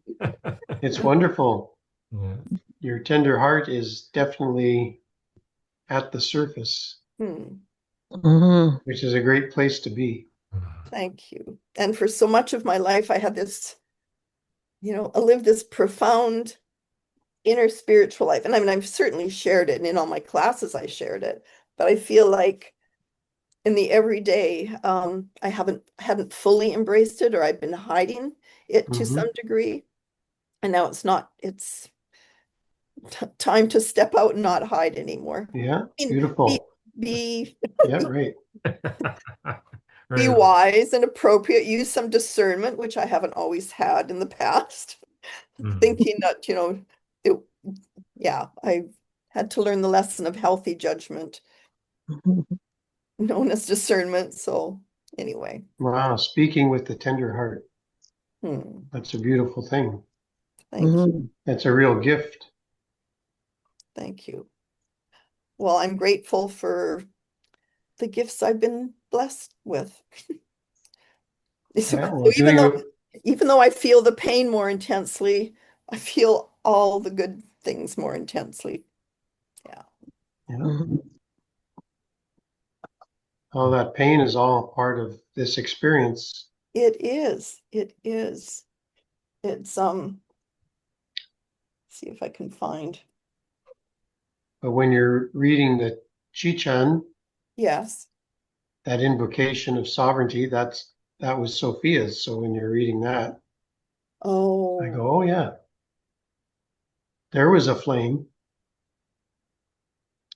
it's wonderful. Yeah. Your tender heart is definitely at the surface, which is a great place to be. Thank you. And for so much of my life, I had this, I lived this profound inner spiritual life. And I mean, I've certainly shared it, and in all my classes, I shared it. But I feel like in the everyday, I hadn't fully embraced it, or I've been hiding it to some degree. And now it's time to step out and not hide anymore. Yeah, beautiful. Yeah, right. Be wise and appropriate, use some discernment, which I haven't always had in the past. Thinking that, I had to learn the lesson of healthy judgment, known as discernment. So anyway. Wow, speaking with the tender heart. That's a beautiful thing. Thank you. That's a real gift. Thank you. Well, I'm grateful for the gifts I've been blessed with. Yeah, well, even though I feel the pain more intensely, I feel all the good things more intensely. Yeah. All that pain is all part of this experience. It is. It is. It's see if I can find. But when you're reading the Chichan, yes, that invocation of sovereignty, that was Sophia's. So when you're reading that, I go, oh yeah, there was a flame.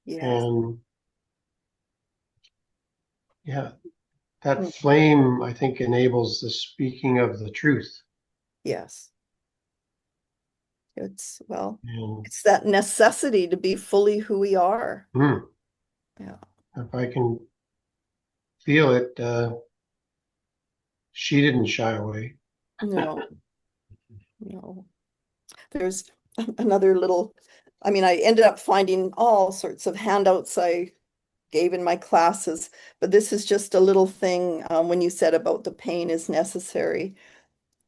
Yes. And yeah, that flame, I think, enables the speaking of the truth. Yes. It's that necessity to be fully who we are. Yeah. If I can feel it, she didn't shy away. No. There's another little, I ended up finding all sorts of handouts I gave in my classes, but this is just a little thing when you said about the pain is necessary.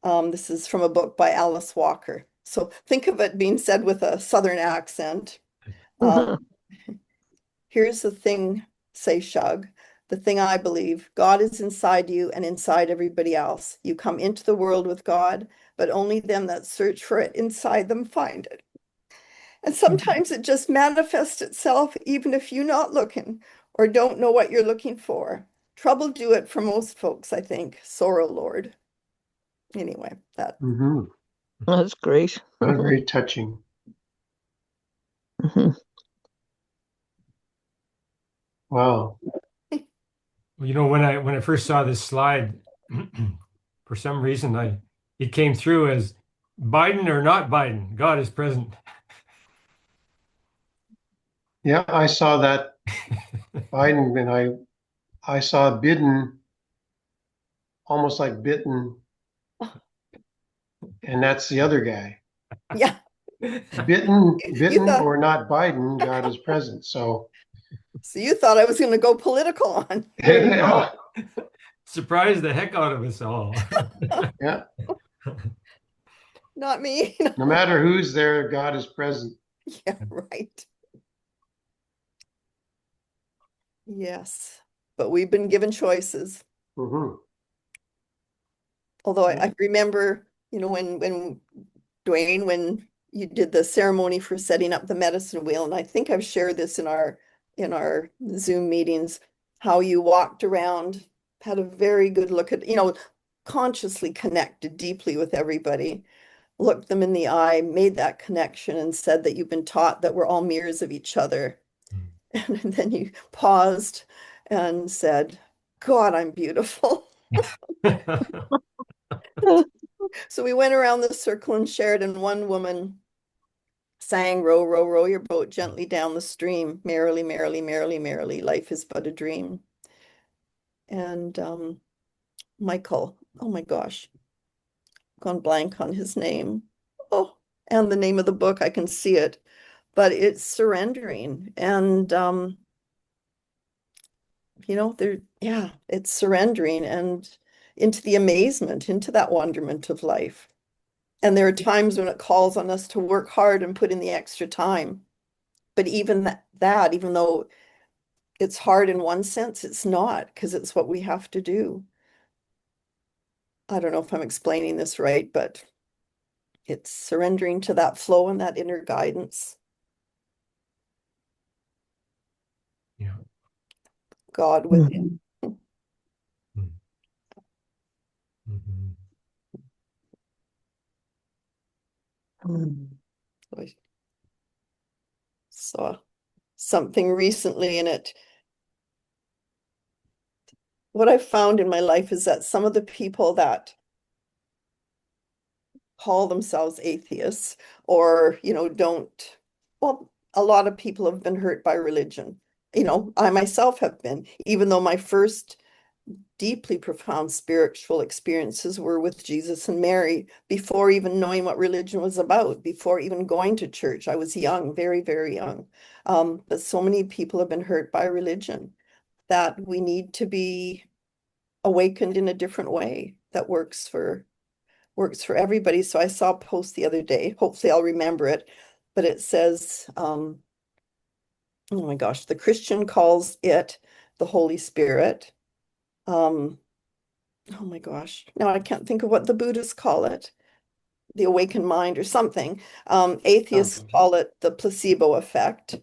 This is from a book by Alice Walker. So think of it being said with a Southern accent. Here's the thing, say Shug, the thing I believe, God is inside you and inside everybody else. You come into the world with God, but only them that search for it inside them find it. And sometimes it just manifests itself even if you're not looking or don't know what you're looking for. Trouble do it for most folks, I think. Sorrow, Lord. Anyway, that. Mhm. That's great. That was very touching. Mhm. Wow. You know, when I first saw this slide, for some reason it came through as Biden or not Biden, God is present. Yeah, I saw that Biden, and I saw bidden, almost like bitten, and that's the other guy. Yeah. Bitten, You bitten thought or not Biden, God is present. So so you thought I was going to go political on. yeah, Surprised the heck out of us all. yeah. Not me. No matter who's there, God is present. Yeah, right. Yes. But we've been given choices. Hmm. Although Yeah. I remember, when Dwayne, when you did the ceremony for setting up the medicine wheel, and I think I've shared this in our Zoom meetings, how you walked around, had a very good look at, consciously connected deeply with everybody, looked them in the eye, made that connection, and said that you've been taught that we're all mirrors of each other. And then you paused and said, God, I'm beautiful. So we went around the circle and shared, and one woman sang, row, row, row your boat gently down the stream. Merrily, merrily, merrily, merrily, life is but a dream. And Michael, oh my gosh, gone blank on his name. Oh, and the name of the book, I can see it, but it's surrendering. And yeah, it's surrendering and into the amazement, into that wonderment of life. And there are times when it calls on us to work hard and put in the extra time. But even that, even though it's hard in one sense, it's not, because it's what we have to do. I don't know if I'm explaining this right, but it's surrendering to that flow and that inner guidance. Yeah. God within. Mhm. I saw something recently in it. What I've found in my life is that some of the people that call themselves atheists or, don't, well, a lot of people have been hurt by religion. I myself have been, even though my first deeply profound spiritual experiences were with Jesus and Mary before even knowing what religion was about, before even going to church. I was young, very, very young. But so many people have been hurt by religion that we need to be awakened in a different way that works for everybody. So I saw a post the other day, hopefully I'll remember it, but it says, oh my gosh, the Christian calls it the Holy Spirit. Oh my gosh, now I can't think of what the Buddhists call it, the awakened mind or something. Atheists call it the placebo effect.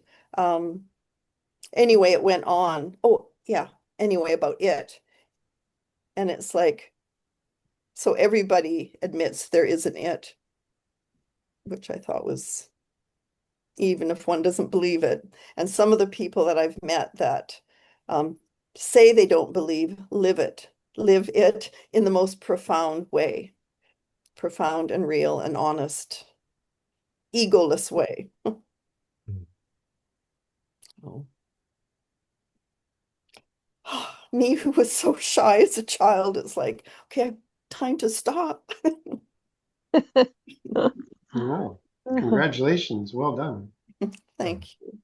Anyway, it went on. Oh, yeah. Anyway, about it. And it's like, so everybody admits there is an it, which I thought was, even if one doesn't believe it. And some of the people that I've met that say they don't believe, live it in the most profound way, profound and real and honest, egoless way. Oh. Me, who was so shy as a child, it's like, okay, time to stop. Oh, congratulations. Well done. Thank you.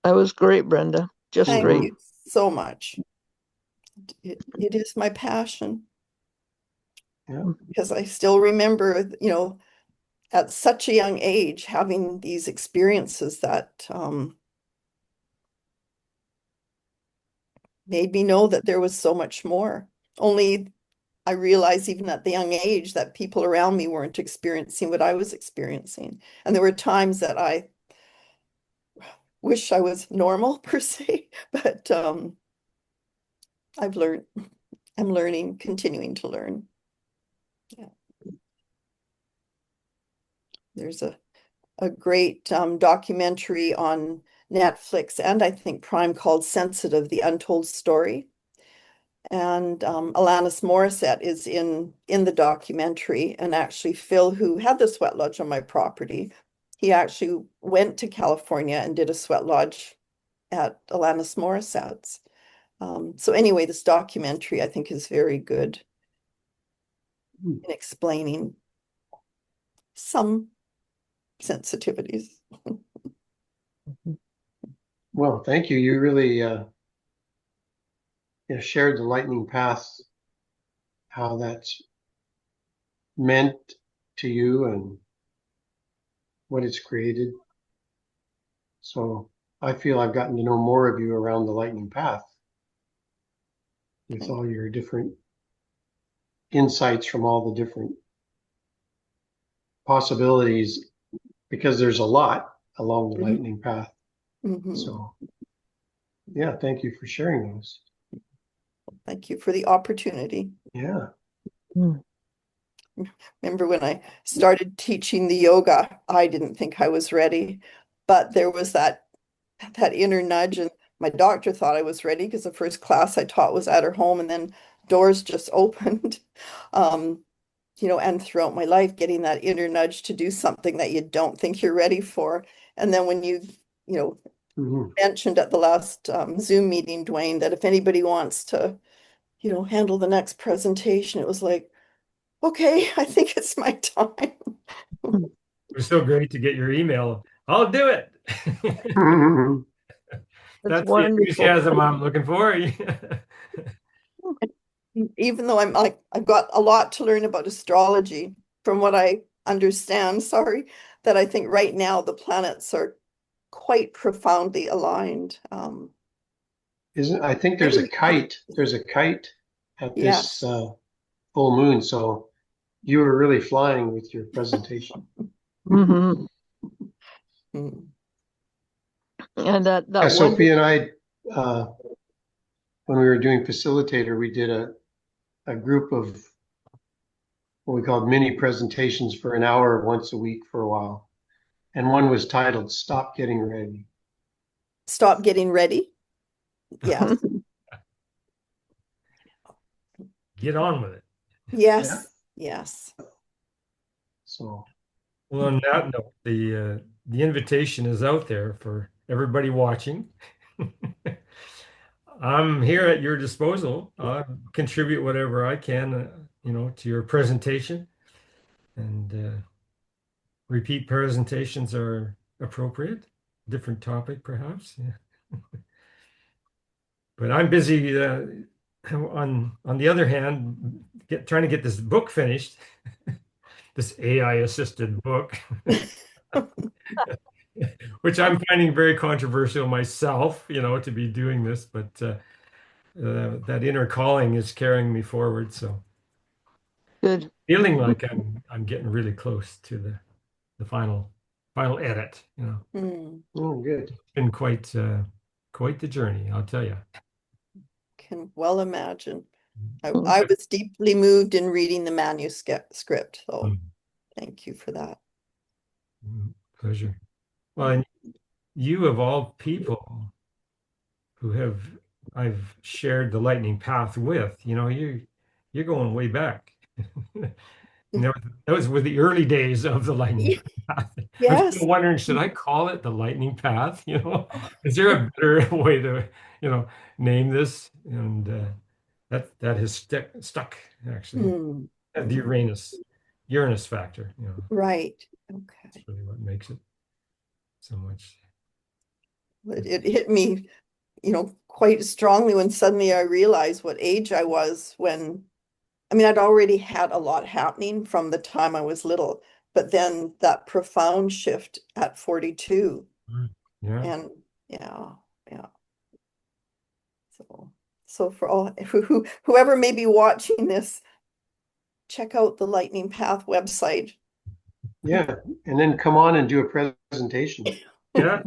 That was great, Brenda. Just Thank great. you so much. It is my passion. Yeah. Because I still remember, at such a young age, having these experiences that made me know that there was so much more. Only I realized even at the young age that people around me weren't experiencing what I was experiencing. And there were times that I wish I was normal per se, but I've learned, I'm learning, continuing to learn. Yeah. There's a great documentary on Netflix and I think Prime called Sensitive, The Untold Story. And Alanis Morissette is in the documentary. And actually Phil, who had the sweat lodge on my property, he actually went to California and did a sweat lodge at Alanis Morissette's. So anyway, this documentary I think is very good in explaining some sensitivities. Well, thank you. You really shared the lightning path, how that's meant to you and what it's created. So I feel I've gotten to know more of you around the lightning path with all your different insights from all the different possibilities, because there's a lot along the lightning path. So yeah, thank you for sharing those. Thank you for the opportunity. Yeah. Remember when I started teaching the yoga, I didn't think I was ready, but there was that inner nudge, and my doctor thought I was ready because the first class I taught was at her home, and then doors just opened. And throughout my life, getting that inner nudge to do something that you don't think you're ready for. And then when you mentioned at the last Zoom meeting, Dwayne, that if anybody wants to, handle the next presentation, it was like, okay, I think it's my time. It was so great to get your email. I'll do it. That's the enthusiasm I'm looking for. Even though I've got a lot to learn about astrology, from what I understand, sorry, that I think right now the planets are quite profoundly aligned. I think there's a kite. There's a kite at this full moon. So you were really flying with your presentation. And that Sophie and I, when we were doing facilitator, we did a group of what we called mini presentations for an hour once a week for a while. And one was titled Stop Getting Ready. Stop Getting Ready? Yeah. Get on with it. Yes. Yeah. Yes. So, well, on that note, the invitation is out there for everybody watching. I'm here at your disposal. I'll contribute whatever I can, to your presentation, and repeat presentations are appropriate. Different topic, perhaps. Yeah. But I'm busy. On the other hand, trying to get this book finished. This AI assisted book. Which I'm finding very controversial myself, to be doing this, but that inner calling is carrying me forward. So good. Feeling like I'm getting really close to the final edit, Oh, good. It's been quite the journey, I'll tell you. Can well imagine. I was deeply moved in reading the manuscript, so thank you for that. Pleasure. Well, and you of all people who I've shared the lightning path with, you're going way back. Those were the early days of the lightning path. I'm Yes. still wondering, should I call it the lightning path? Is there a better way to, name this? And that has stuck actually. The Uranus factor, Right. Okay. That's really what makes it so much. It hit me, quite strongly when suddenly I realized what age I was when, I'd already had a lot happening from the time I was little, but then that profound shift at 42. Yeah. And yeah. So So for all whoever may be watching this, check out the Lightning Path website. Yeah, and then come on and do a presentation. Yeah.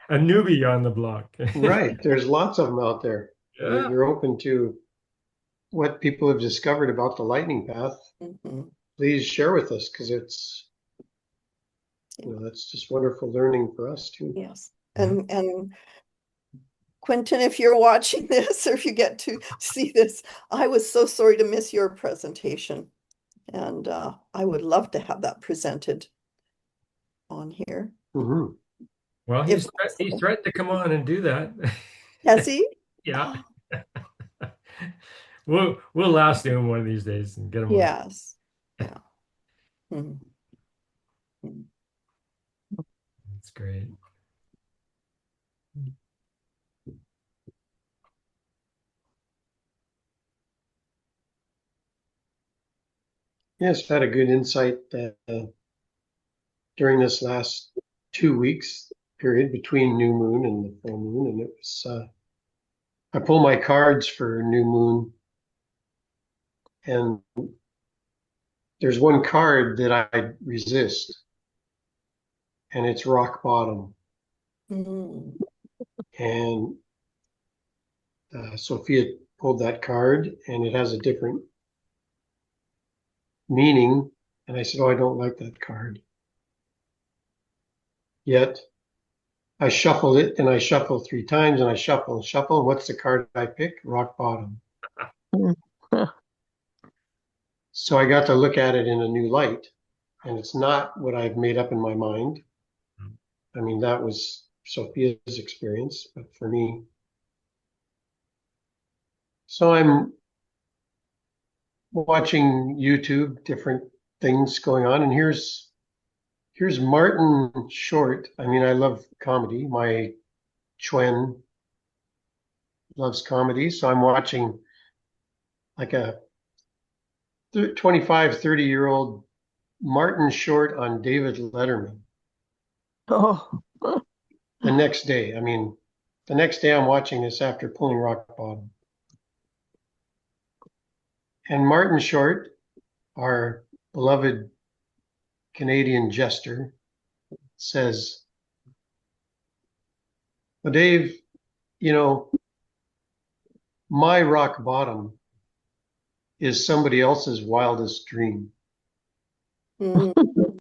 A newbie on the block. Right, there's lots of them out there. Yeah. You're open to what people have discovered about the lightning path. Mhm. Please share with us because it's, that's just wonderful learning for us too. Yes. And Quentin, if you're watching this or if you get to see this, I was so sorry to miss your presentation. And I would love to have that presented on here. Mhm. Well, If he possible. threatened to come on and do that. Has he? Yeah. We'll last him one of these days and get him on. Yes. Yeah. Mhm. That's great. Yes, I've had a good insight during this last 2 weeks period between new moon and the full moon, and it was I pull my cards for new moon, and there's one card that I resist, and it's rock bottom. Mhm. And Sophia pulled that card, and it has a different meaning. And I said, "Oh, I don't like that card." Yet I shuffled it, and I shuffled 3 times, and I shuffle and shuffle. And what's the card I pick? Rock bottom. So I got to look at it in a new light, and it's not what I've made up in my mind. I mean, that was Sophia's experience, but for me. So I'm watching YouTube, different things going on, and here's Martin Short. I mean, I love comedy. My Chuen loves comedy, so I'm watching like a 25, 30-year-old Martin Short on David Letterman Oh, the next day. I mean, the next day I'm watching this after pulling rock bottom. And Martin Short, our beloved Canadian jester, says, "Well, Dave, you know, my rock bottom is somebody else's wildest dream." Mhm.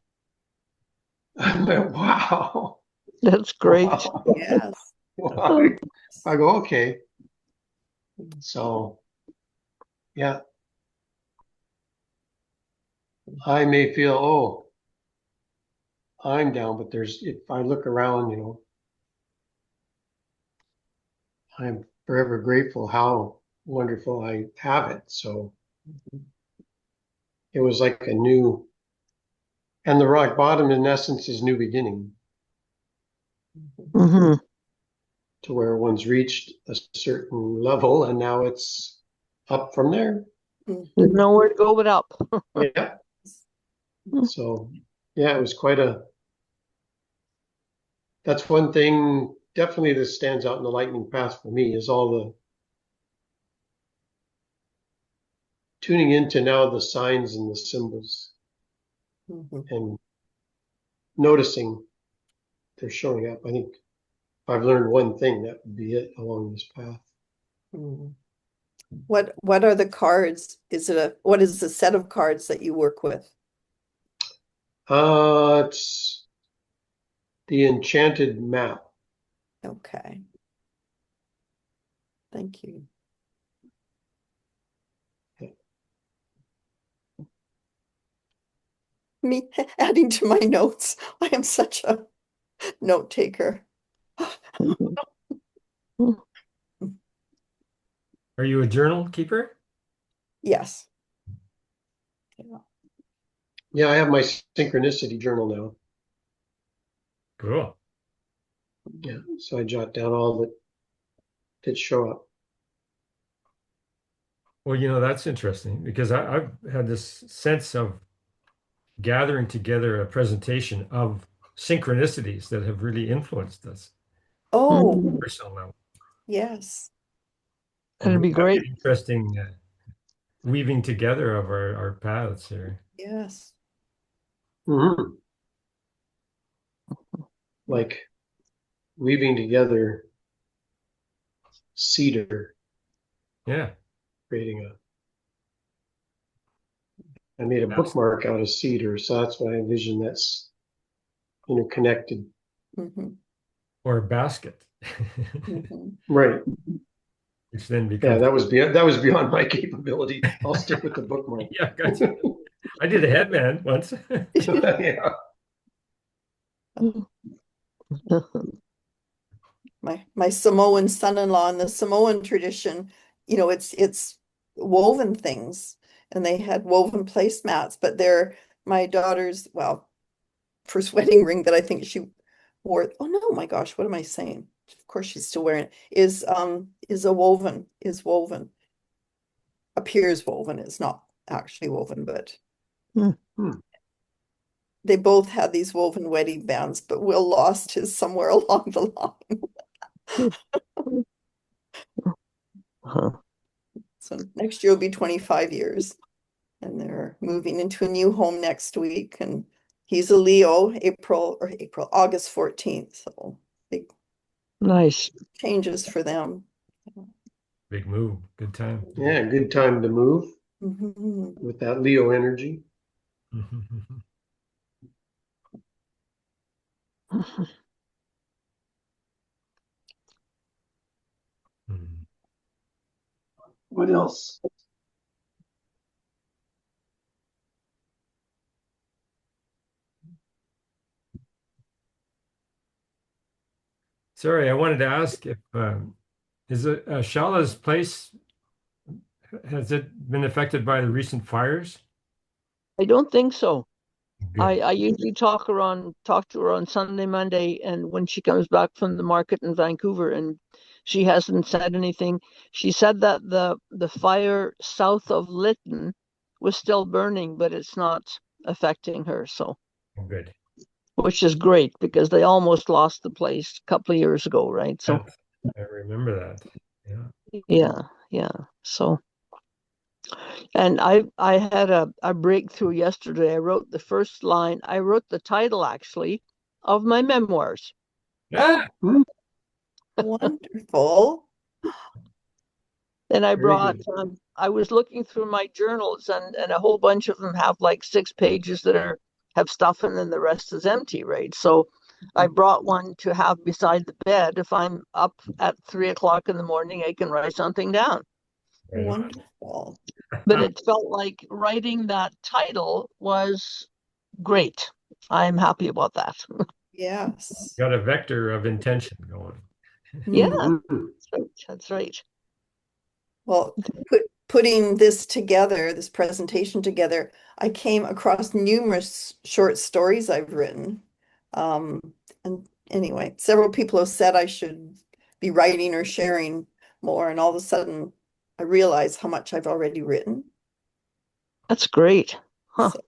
I went, wow. that's great. Wow. Yes. Wow. I go, okay. So, yeah, I may feel, oh, I'm down, but if I look around, I'm forever grateful how wonderful I have it. So it was like and the rock bottom in essence is new beginning, Hmm. to where one's reached a certain level and now it's up from there. Mhm. There's nowhere to go but up. Yeah. So yeah, it was that's one thing definitely that stands out in the lightning path for me is all the tuning into now the signs and the symbols Mhm. and noticing they're showing up. I think if I've learned one thing, that would be it along this path. Mhm. What are the cards? What is the set of cards that you work with? It's the enchanted map. Okay. Thank you. Me adding to my notes. I am such a note taker. Are you a journal keeper? Yes. Yeah. Yeah, I have my synchronicity journal now. Cool. Yeah, so I jot down all that show up. Well, that's interesting because I've had this sense of gathering together a presentation of synchronicities that have really influenced us Oh, Mhm. personal level. yes. That'd be we've got great. an interesting weaving together of our paths here. Yes. Mhm. Like weaving together cedar, Yeah. creating I made a Yes. bookmark out of cedar, so that's what I envision that's interconnected. Mhm. Or a basket, Mhm. Right. which then Yeah, becomes that was beyond my capability. I'll stick with the bookmark. yeah, gotcha. I did a headband once. Yeah. My Samoan son-in-law in the Samoan tradition, it's woven things, and they had woven placemats, but they're my daughter's, well, first wedding ring that I think she wore. Oh no, my gosh, what am I saying? Of course she's still wearing it. Is woven. Appears woven. It's not actually woven, but Hmm. they both had these woven wedding bands, but Will lost his somewhere along the line. So next year will be 25 years. And they're moving into a new home next week. And he's a Leo, August 14th. So big Nice. changes for them. Big move. Good time. Yeah, good time to move Mhm. with that Leo energy. What else? Sorry, I wanted to ask if is it Shala's place, has it been affected by the recent fires? I don't think so. Good. I usually talk to her on Sunday, Monday, and when she comes back from the market in Vancouver, and she hasn't said anything. She said that the fire south of Lytton was still burning, but it's not affecting her, so Good. which is great because they almost lost the place a couple of years ago, right? So I remember that. Yeah. yeah, yeah. So and I had a breakthrough yesterday. I wrote the first line. I wrote the title actually of my memoirs. Ah, Wonderful. Then I Very brought, good. I was looking through my journals, and a whole bunch of them have like 6 pages that have stuff in, and the rest is empty, right? So I brought one to have beside the bed. If I'm up at 3 o'clock in the morning, I can write something down. right on. Wonderful. But it felt like writing that title was great. I'm happy about that. Yes. Got a vector of intention going. Yeah, Mhm. that's right. Well, putting this presentation together, I came across numerous short stories I've written. Um, and anyway, several people have said I should be writing or sharing more, and all of a sudden I realize how much I've already written. That's great. Huh. So,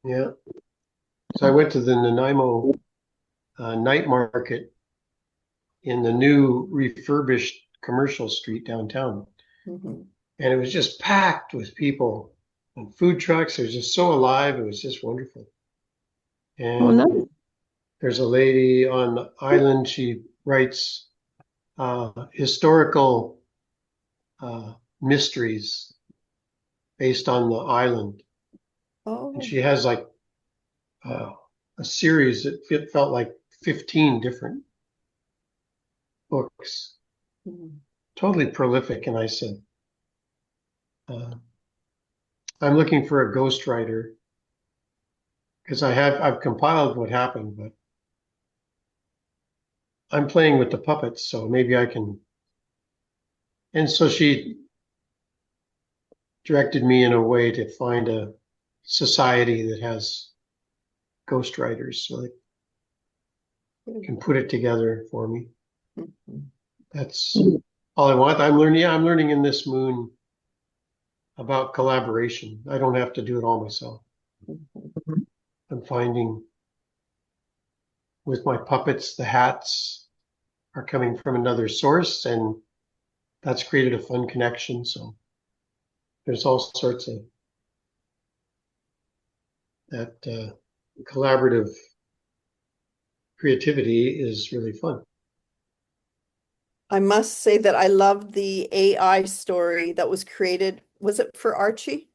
Yeah. So I went to the Nanaimo night market in the new refurbished commercial street downtown. mhm. And it was just packed with people and food trucks. It was just so alive. It was just wonderful. Oh, And nice. there's a lady on the island. She writes historical mysteries based on the island. And Oh, she has like a series that felt like 15 different books, mhm. totally prolific. And I said, uh, I'm looking for a ghostwriter because I've compiled what happened, but I'm playing with the puppets, so maybe I can. And so she directed me in a way to find a society that has ghostwriters, so they can put it together for me. Mhm. That's all I want. I'm learning. Yeah, I'm learning in this moon about collaboration. I don't have to do it all myself. Mhm. I'm finding with my puppets, the hats are coming from another source, and that's created a fun connection. So there's all sorts of that collaborative creativity is really fun. I must say that I loved the AI story that was created. Was it for Archie?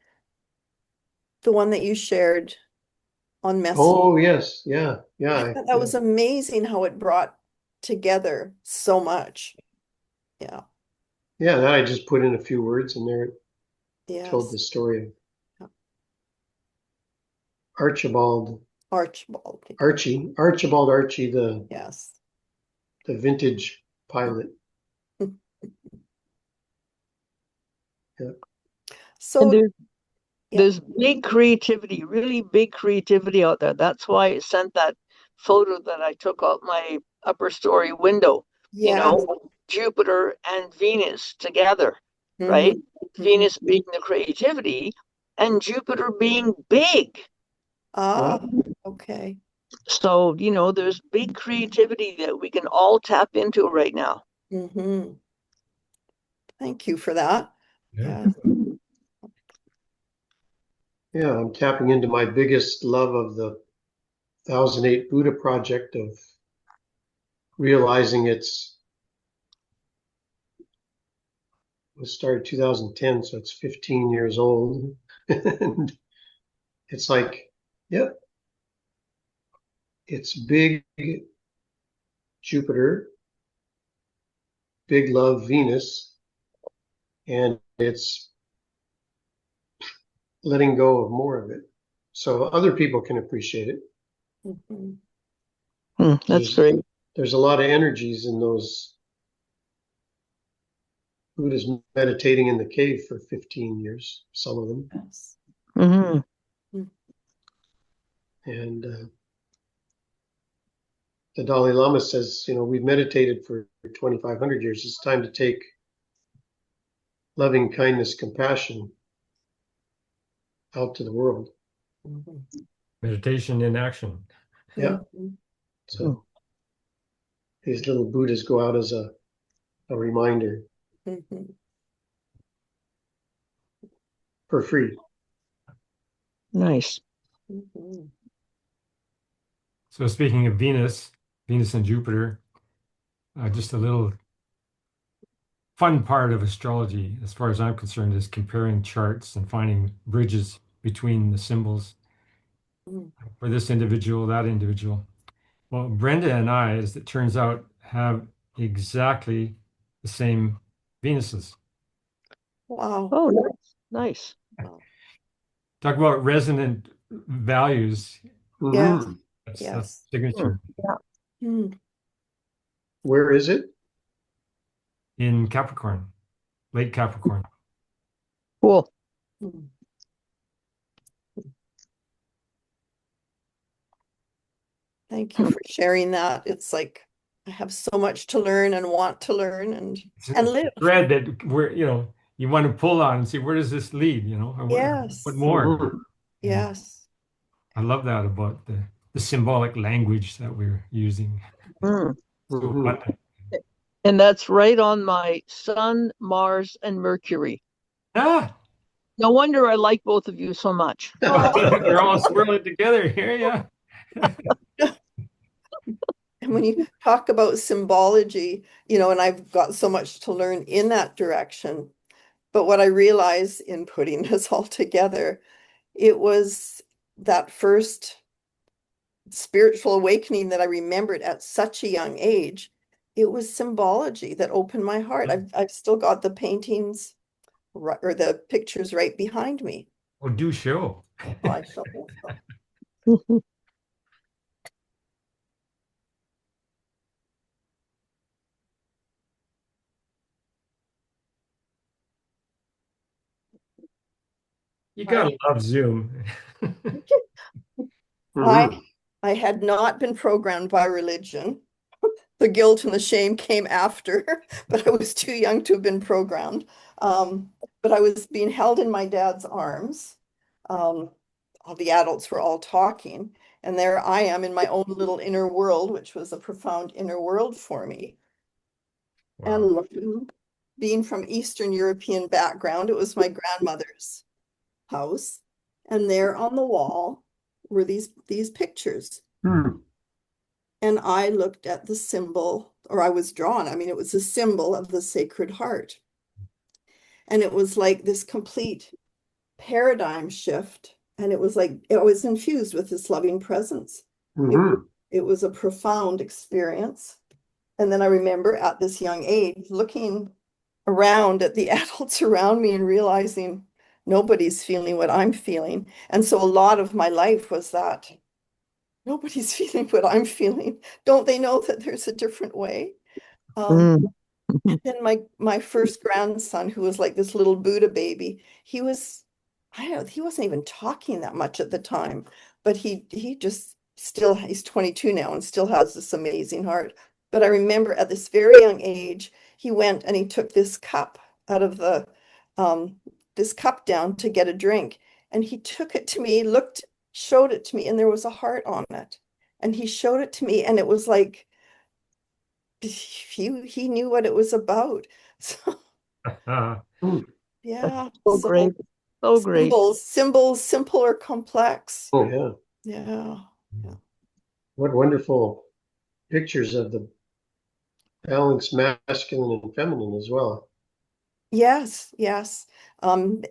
The one that you shared on Messenger. Oh yes, yeah, I yeah, thought that was amazing how it brought together so much. Yeah. yeah. That I just put in a few words, and there it told the Yes. story of Yeah. Archibald, Archibald. Archie, Yes. the vintage pilot. Yeah. And So yeah. there's big creativity, really big creativity out there. That's why I sent that photo that I took out my upper story window, you Yeah. know, Jupiter and Venus together, right? Mhm. Venus being the creativity and Jupiter being big. Ah, Well, okay. So, you know, there's big creativity that we can all tap into right now. Hmm. Thank you for that. Yeah. Yeah. yeah, I'm tapping into my biggest love of the 1008 Buddha project of realizing it was started 2010, so it's 15 years old. And it's like, yep, it's big Jupiter, big love Venus, and it's letting go of more of it so other people can appreciate it. Mhm. That's There's great. there's a lot of energies in those Buddhas meditating in the cave for 15 years, some of them. Yes. Hmm. And the Dalai Lama says, we've meditated for 2,500 years. It's time to take loving kindness, compassion out to the world. Mhm. Meditation in action. Yeah. Mhm. So these little Buddhas go out as a reminder Mhm. for free. Nice. Mhm. So speaking of Venus, Venus and Jupiter, just a little fun part of astrology, as far as I'm concerned, is comparing charts and finding bridges between the symbols Mhm. for this individual, that individual. Well, Brenda and I, as it turns out, have exactly the same Venuses. Wow. Oh, nice. Nice. Wow. Talk about resonant values. Yes. Mhm. That's Yes. signature Mm. Where is it? in Capricorn, late Capricorn. Cool. Mm. Thank you for sharing that. It's like I have so much to learn and want to learn and It's live. a thread that you want to pull on and see where does this lead, and what Yes. more? Mhm. And Yes. I love that about the symbolic language that we're using. Mm. So Mhm. abundant. And that's right on my Sun, Mars, and Mercury. Ah, No wonder I like both of you so much. they're all swirling together here, yeah. And when you talk about symbology, and I've got so much to learn in that direction, but what I realized in putting this all together, it was that first spiritual awakening that I remembered at such a young age. It was symbology that opened my heart. I've still got the paintings or the pictures right behind me. Oh, do show. Oh, I shall also. You I, gotta love Zoom. I Mhm. I had not been programmed by religion. The guilt and the shame came after, but I was too young to have been programmed. But I was being held in my dad's arms. All the adults were all talking, and there I am in my own little inner world, which was a profound inner world for me. And Wow. being from Eastern European background, it was my grandmother's house. And there on the wall were these pictures. Hmm. And I looked at the symbol, or I was drawn. I mean, it was a symbol of the Sacred Heart. And it was like this complete paradigm shift. And it was like, it was infused with this loving presence. Mhm. It was a profound experience. And then I remember at this young age looking around at the adults around me and realizing nobody's feeling what I'm feeling. And so a lot of my life was that nobody's feeling what I'm feeling. Don't they know that there's a different way? Um, Mm. then my first grandson, who was like this little Buddha baby, he wasn't even talking that much at the time, but he just still he's 22 now and still has this amazing heart. But I remember at this very young age, he went and he took this cup out of the um this cup down to get a drink. And he took it to me, showed it to me, and there was a heart on it. And he showed it to me, and it was like he knew what it was about. So Hmm. yeah, So so great. So great. symbols, simple or complex. Oh, yeah. Yeah. What wonderful pictures of the balanced masculine and feminine as well. Yes, yes. Um,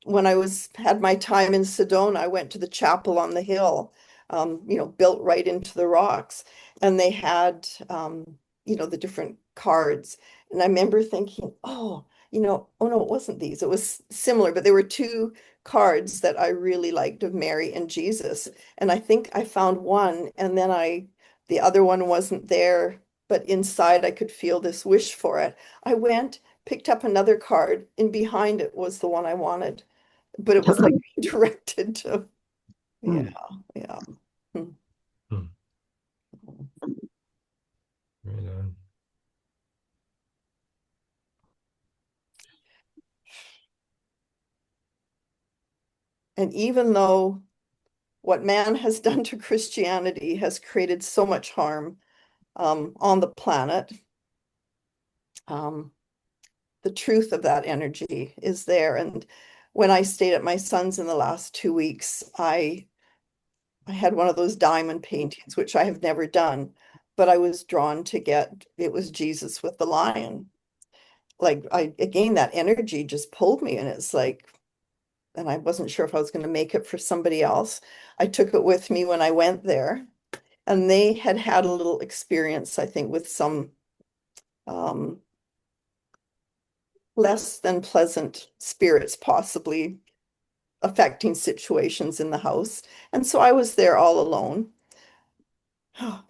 when I had my time in Sedona, I went to the chapel on the hill, built right into the rocks, and they had, the different cards. And I remember thinking, oh no, it wasn't these. It was similar, but there were two cards that I really liked of Mary and Jesus. And I think I found one, and then the other one wasn't there, but inside I could feel this wish for it. I went, picked up another card, and behind it was the one I wanted, but it was like directed to, yeah, Hmm. yeah. Hmm. Hmm. Right on. And even though what man has done to Christianity has created so much harm on the planet, um, the truth of that energy is there. And when I stayed at my son's in the last 2 weeks, I had one of those diamond paintings, which I have never done, but I was drawn to it was Jesus with the lion. Like again, that energy just pulled me, and it's like, and I wasn't sure if I was going to make it for somebody else. I took it with me when I went there, and they had had a little experience, I think, with some um, less than pleasant spirits possibly affecting situations in the house. And so I was there all alone.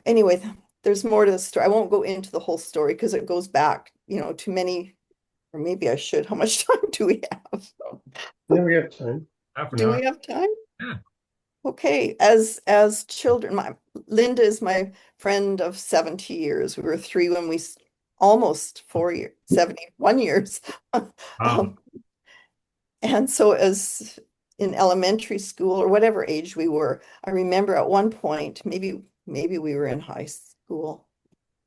Anyway, there's more to the story. I won't go into the whole story because it goes back, to many, or maybe I should. How much time do we have? Yeah, we have time. Half an Do hour. we have time? Yeah. Okay, as children, Linda is my friend of 70 years. We were three when almost 4 years, 71 years. Wow. And so as in elementary school or whatever age we were, I remember at one point, maybe we were in high school.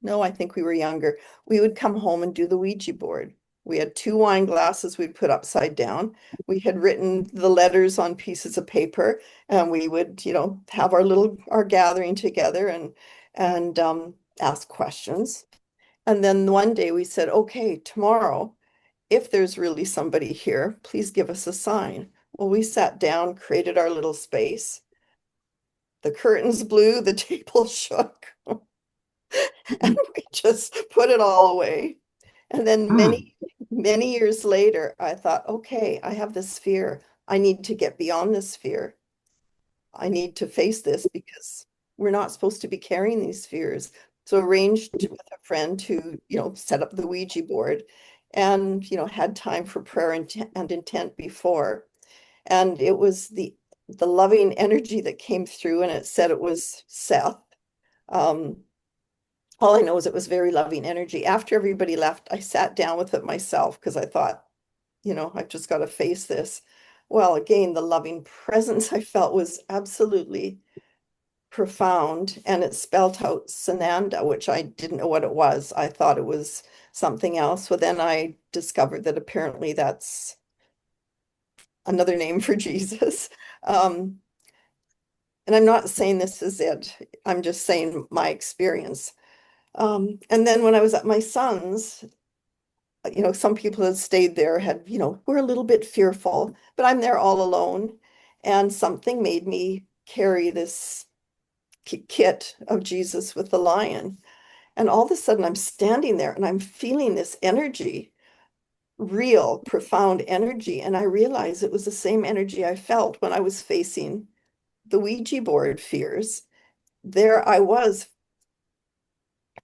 No, I think we were younger. We would come home and do the Ouija board. We had two wine glasses we'd put upside down. We had written the letters on pieces of paper, and we would, have our gathering together and ask questions. And then one day we said, okay, tomorrow, if there's really somebody here, please give us a sign. Well, we sat down, created our little space. The curtains blew, the table shook, and we just put it all away. And then Hmm. many years later, I thought, okay, I have this fear. I need to get beyond this fear. I need to face this because we're not supposed to be carrying these fears. So arranged with a friend to, set up the Ouija board and, had time for prayer and intent before. And it was the loving energy that came through, and it said it was Seth. Um, all I know is it was very loving energy. After everybody left, I sat down with it myself because I thought, I've just got to face this. Well, again, the loving presence I felt was absolutely profound, and it spelled out Sananda, which I didn't know what it was. I thought it was something else. Well, then I discovered that apparently that's another name for Jesus. And I'm not saying this is it. I'm just saying my experience. And then when I was at my son's, some people that stayed there had, were a little bit fearful, but I'm there all alone. And something made me carry this kit of Jesus with the lion. And all of a sudden I'm standing there and I'm feeling this energy, real, profound energy. And I realized it was the same energy I felt when I was facing the Ouija board fears. There I was,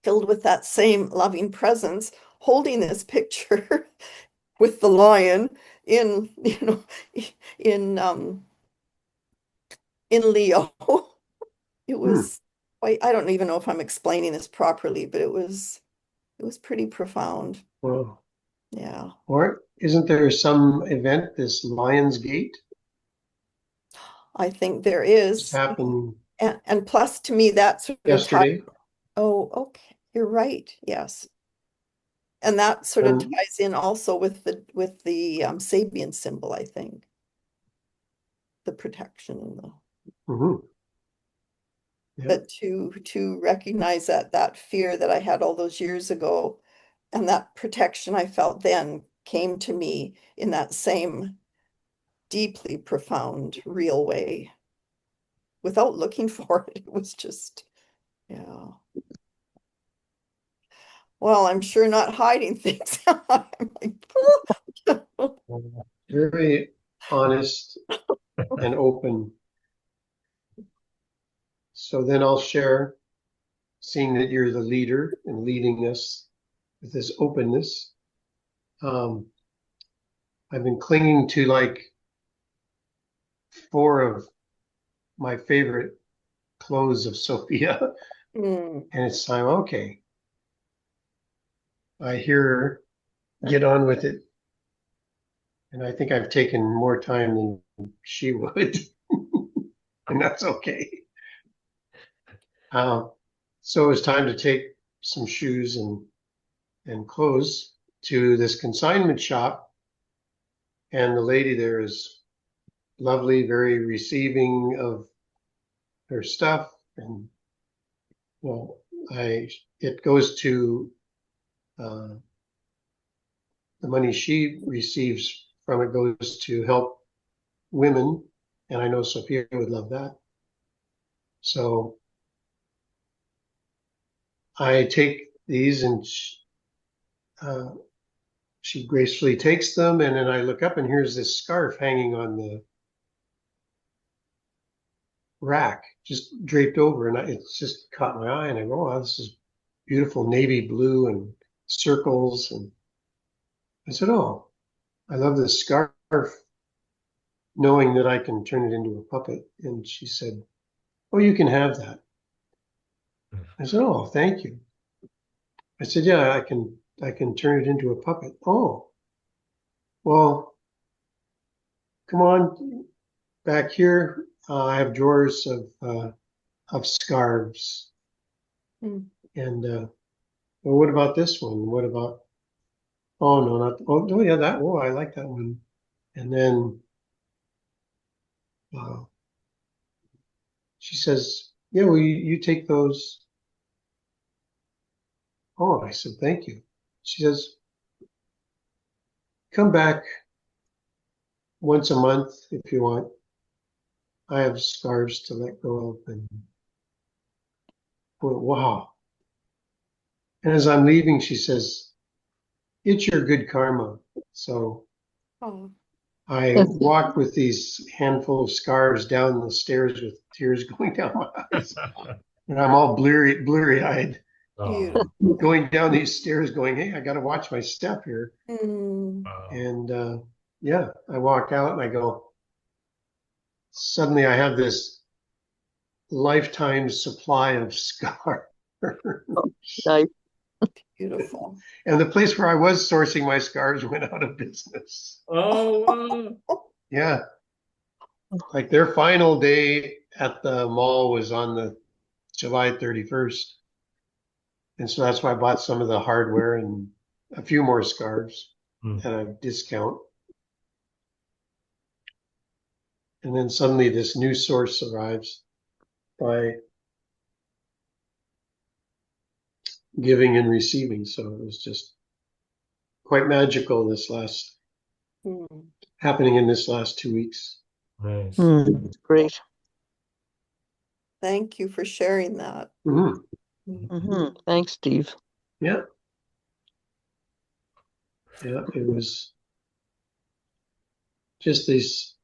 filled with that same loving presence, holding this picture with the lion in, in in Leo. It was quite, I don't even know if I'm explaining this properly, but it was pretty profound. Well, Yeah. or isn't there some event, this Lion's Gate? I think there Just is. happened And plus to me that sort of yesterday. Oh, okay. You're right. Yes. And that sort of ties in also with the Sabian symbol, I think. The protection and the Yeah. but to recognize that fear that I had all those years ago and that protection I felt then came to me in that same deeply profound, real way without looking for it. It was just, yeah. Well, I'm sure not hiding things. I'm like, Very honest and open. So then I'll share, seeing that you're the leader and leading us with this openness. I've been clinging to like 4 of my favorite clothes of Sophia. And it's time, okay. I hear her, get on with it. And I think I've taken more time than she would. And that's okay. So it was time to take some shoes and clothes to this consignment shop. And the lady there is lovely, very receiving of her stuff. And well, it goes to the money she receives from it goes to help women. And I know Sophia would love that. So I take these and she gracefully takes them. And then I look up and here's this scarf hanging on the rack, just draped over. And it's just caught my eye. And I go, oh, wow, this is beautiful navy blue and circles. And I said, oh, I love this scarf, knowing that I can turn it into a puppet. And she said, oh, you can have that. I said, oh, thank you. I said, yeah, I can turn it into a puppet. Oh, well, come on back here. I have drawers of scarves. And well, what about this one? What about? Oh no, not. Oh no, yeah, that. Oh, I like that one. And then she says, yeah, well, you take those. Oh, I said, thank you. She says, come back once a month if you want. I have scarves to let go of. And I went, wow. And as I'm leaving, she says, it's your good karma. So I walked with these handful of scarves down the stairs with tears going down my eyes. And I'm all bleary-eyed, going down these stairs going, hey, I got to watch my step here. And yeah, I walk out and I go, suddenly I have this lifetime supply of scarves. Nice. Beautiful. And the place where I was sourcing my scarves went out of business. Oh, wow. Yeah. Like their final day at the mall was on the July 31st. And so that's why I bought some of the hardware and a few more scarves at a discount. And then suddenly this new source arrives by giving and receiving. So it was just quite magical happening in this last 2 weeks. Nice. Great. Thank you for sharing that. Thanks, Steve. Yeah. Yeah, it was just these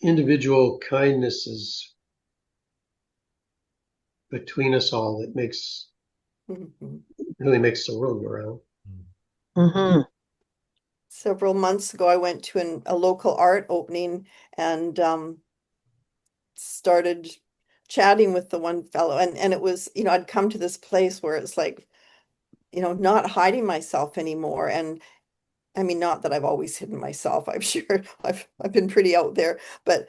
individual kindnesses between us all that really makes the world go round. Several months ago, I went to a local art opening and started chatting with the one fellow. And it was, I'd come to this place where it's like, not hiding myself anymore. And I mean, not that I've always hidden myself. I'm sure I've been pretty out there, but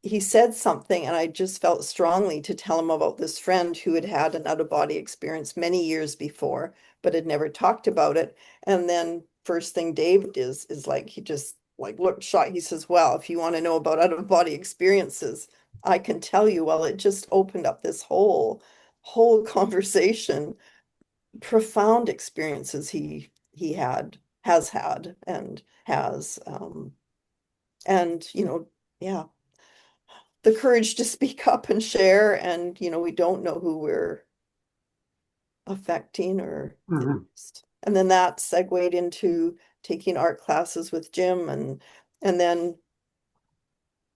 he said something and I just felt strongly to tell him about this friend who had had an out-of-body experience many years before, but had never talked about it. And then first thing Dave is like, he just like looked shocked. He says, well, if you want to know about out-of-body experiences, I can tell you. Well, it just opened up this whole conversation, profound experiences he has had and has and yeah, the courage to speak up and share, and we don't know who we're affecting or and then that segued into taking art classes with Jim and then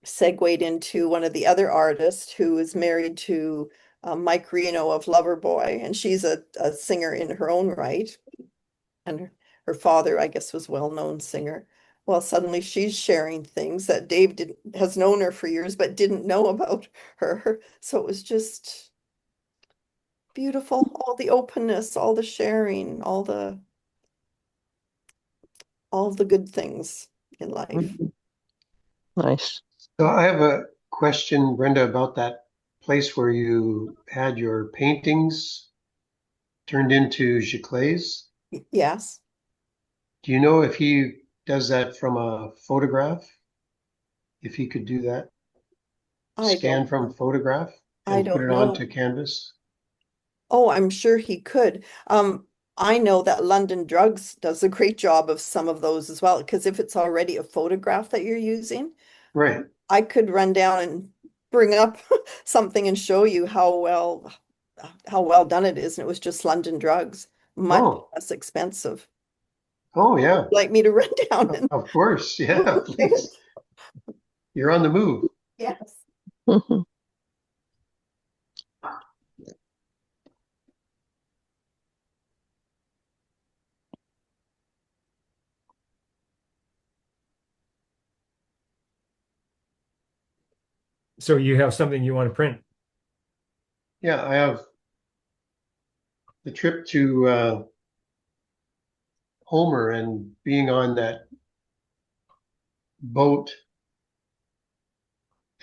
segued into one of the other artists who is married to Mike Reno of Loverboy, and she's a singer in her own right, and her father, I guess, was well-known singer. Well, suddenly she's sharing things that Dave has known her for years, but didn't know about her. So it was just beautiful. All the openness, all the sharing, all the good things in life. Nice. So I have a question, Brenda, about that place where you had your paintings turned into giclées. Yes. Do you know if he does that from a photograph? If he could do that? Scan from photograph I and put don't it know. onto canvas? Oh, I'm sure he could. I know that London Drugs does a great job of some of those as well, because if it's already a photograph that you're using, Right. I could run down and bring up something and show you how well done it is. And it was just London Drugs, much less expensive. Oh, yeah. Like me to run down and Of course. Yeah, please. You're on the move. yes. So you have something you want to print? Yeah, I have the trip to Homer and being on that boat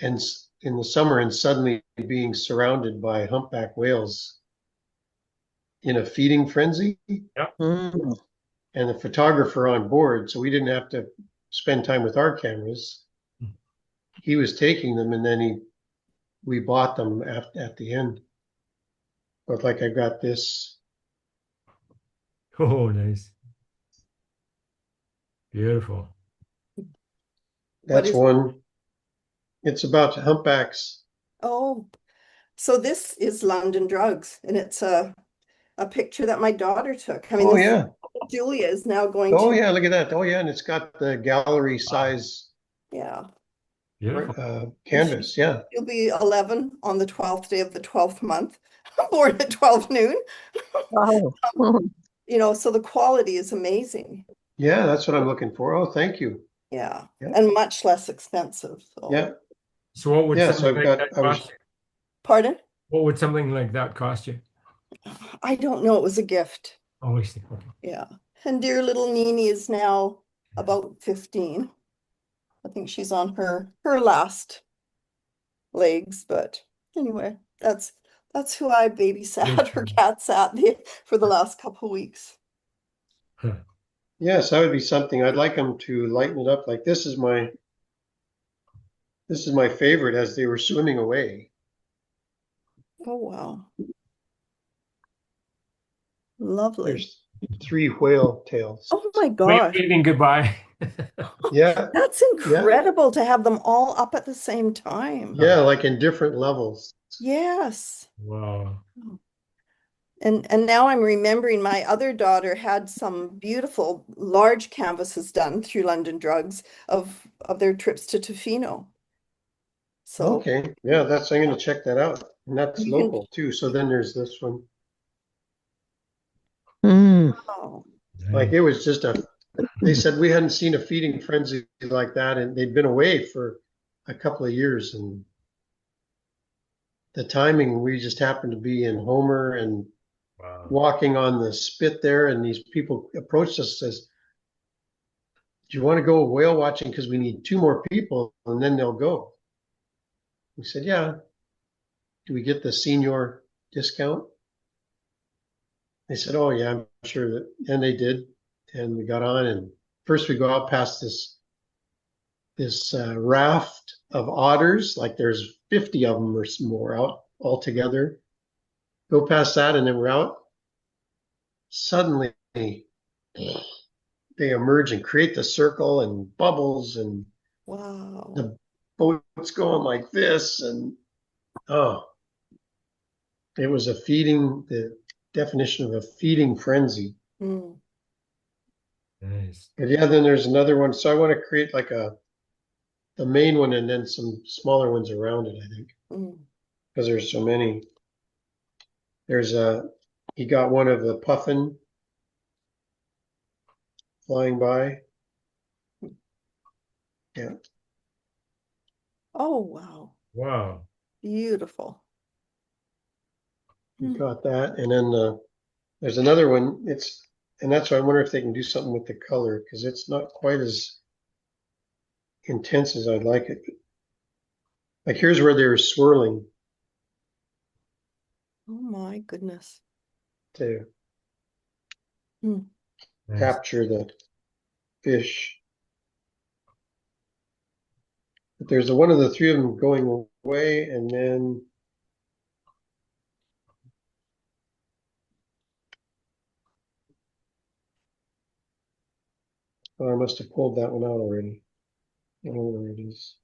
and in the summer and suddenly being surrounded by humpback whales in a feeding frenzy. Yeah. And the photographer on board, so we didn't have to spend time with our cameras. He was taking them, and then we bought them at the end. But like I got this. Oh, nice. Beautiful. That's one. It's about humpbacks. Oh, so this is London Drugs, and it's a picture that my daughter took. I mean, Oh, yeah. Julia is now going Oh, to. yeah, look at that. Oh, yeah, and it's got the gallery size Yeah. canvas. Yeah. She'll be 11 on the 12th day of the 12th month, born at 12 noon. Wow. So the quality is amazing. Yeah, that's what I'm looking for. Oh, thank you. Yeah. And much less expensive. So. Yeah. So what would something like that cost you? Pardon? What would something like that cost you? I don't know. It was a gift. Oh, I see. Okay. Yeah. And dear little Nini is now about 15. I think she's on her last legs, but anyway, that's who I babysat or cat sat for the last couple weeks. Huh. Yes, that would be something. I'd like them to lighten it up. Like this is my favorite as they were swimming away. Oh wow. Lovely. There's 3 whale tails. Oh my gosh. Waving goodbye. Yeah, That's incredible to have them all up at the same time. yeah, like in different levels. Yes. Wow. And now I'm remembering my other daughter had some beautiful large canvases done through London Drugs of their trips to Tofino. So Okay, yeah, I'm going to check that out. And that's You can- local too. So then there's this one. oh, Like it was just they said we hadn't seen a feeding frenzy like that, and they'd been away for a couple of years. And the timing, we just happened to be in Homer and Wow. walking on the spit there, and these people approached us and says, "Do you want to go whale watching? Because we need 2 more people, and then they'll go." We said, "Yeah." Do we get the senior discount? They said, "Oh yeah, I'm sure that," and they did. And we got on, and first we go out past this raft of otters, like there's 50 of them or more out all together. Go past that, and then we're out. Suddenly, they emerge and create the circle and bubbles, and wow. the boat's going like this, and oh, it was the definition of a feeding frenzy. Mm. Nice. But yeah, then there's another one. So I want to create like the main one and then some smaller ones around it, I think, Mm. because there's so many. He got one of the puffin flying by. Yeah, Oh wow. Wow. Beautiful. he Mm. got that. And then there's another one. And that's why I wonder if they can do something with the color, because it's not quite as intense as I'd like it. Like here's where they were swirling Oh my goodness. to Mm. Nice. capture the fish. But there's one of the 3 of them going away, and then oh, I must have pulled that one out already. I don't know where it is.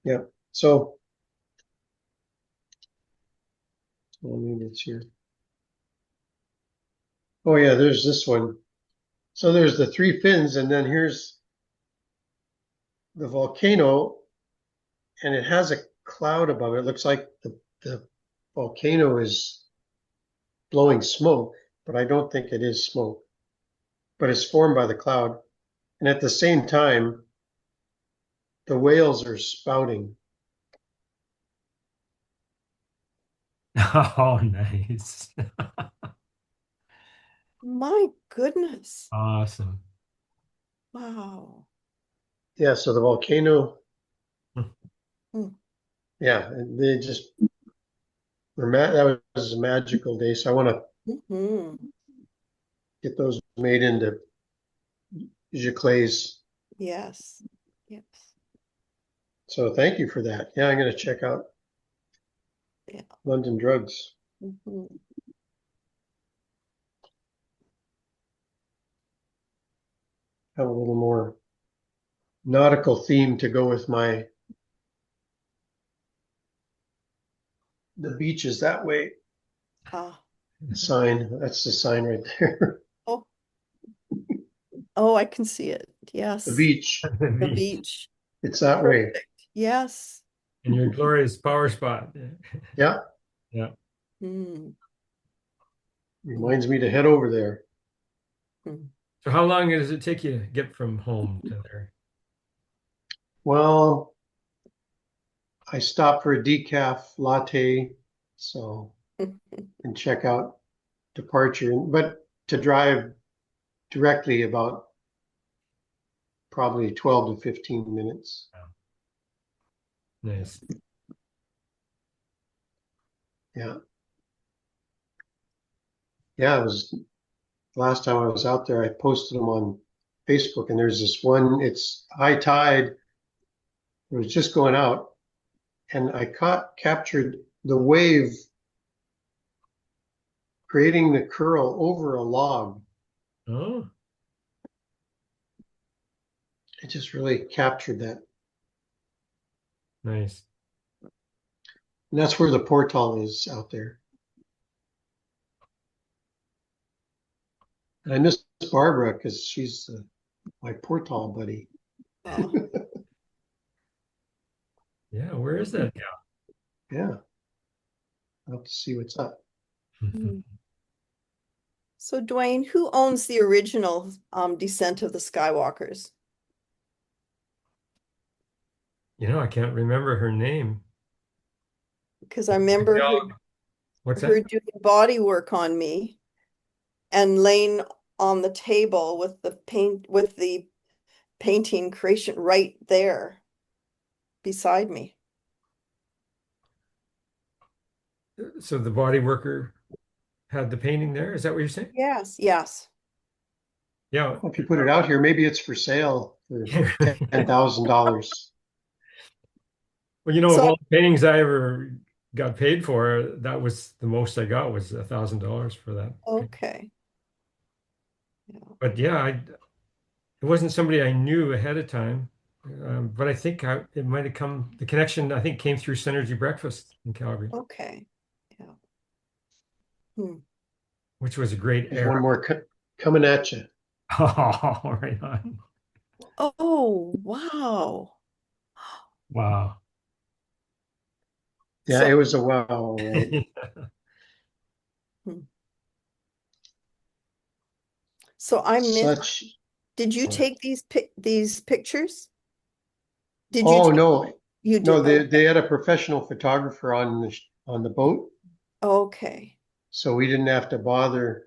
Yeah. So, well, maybe it's here. Oh yeah, there's this one. So there's the 3 fins, and then here's the volcano, and it has a cloud above it. It looks like the volcano is blowing smoke, but I don't think it is smoke. But it's formed by the cloud. And at the same time, the whales are spouting. Oh, nice. My goodness. Awesome. Wow. Yeah, so the volcano, Hmm. yeah, and they just that was a magical day. So I want to Mhm. get those made into giclées. Yes. Yes. So thank you for that. Yeah, I'm going to check out Yeah. London Drugs. Mhm. Have a little more nautical theme to go with the beach is that way Ah. sign. That's the sign right there. Oh. Oh, I can see it. Yes. The beach. The The beach. beach. It's that way. Perfect. Yes. And your glorious power spot. Yeah. Yeah. Mm. Reminds me to head over there. Mm. So how long does it take you to get from home to there? Well, I stopped for a decaf latte, so and check out departure. But to drive directly about probably 12 to 15 minutes. Nice. Yeah. Yeah, it was last time I was out there, I posted them on Facebook, and there's this one, it's high tide. It was just going out, and I captured the wave creating the curl over a log. Oh, It just really captured that. nice. And that's where the portal is out there. And I miss Barbara because she's my portal buddy. Oh, Yeah, where is that Yeah. I'll have to see what's up. gal? so Dwayne, who owns the original Descent of the Skywalkers? I can't remember her name. Because I remember What's her that? doing body work on me and laying on the table with the painting creation right there beside me. So the body worker had the painting there? Is that what you're saying? Yes, yes. Yeah. If you put it out here, maybe it's for sale for $10,000. Well, of So, all the paintings I ever got paid for, that was the most I got was $1,000 for that. okay. But yeah, it wasn't somebody I knew ahead of time. But I think it might have come, the connection, I think, came through Synergy Breakfast in Calgary, Okay. Yeah. which was a great There's one era. more coming at you. Oh, right on. Oh, wow. Wow. Yeah, So, it was a wow, right? so I missed. Such. Did you What? take these pictures? Did you Oh take, no, you no, did? they had a professional photographer on the boat, Okay. so we didn't have to bother.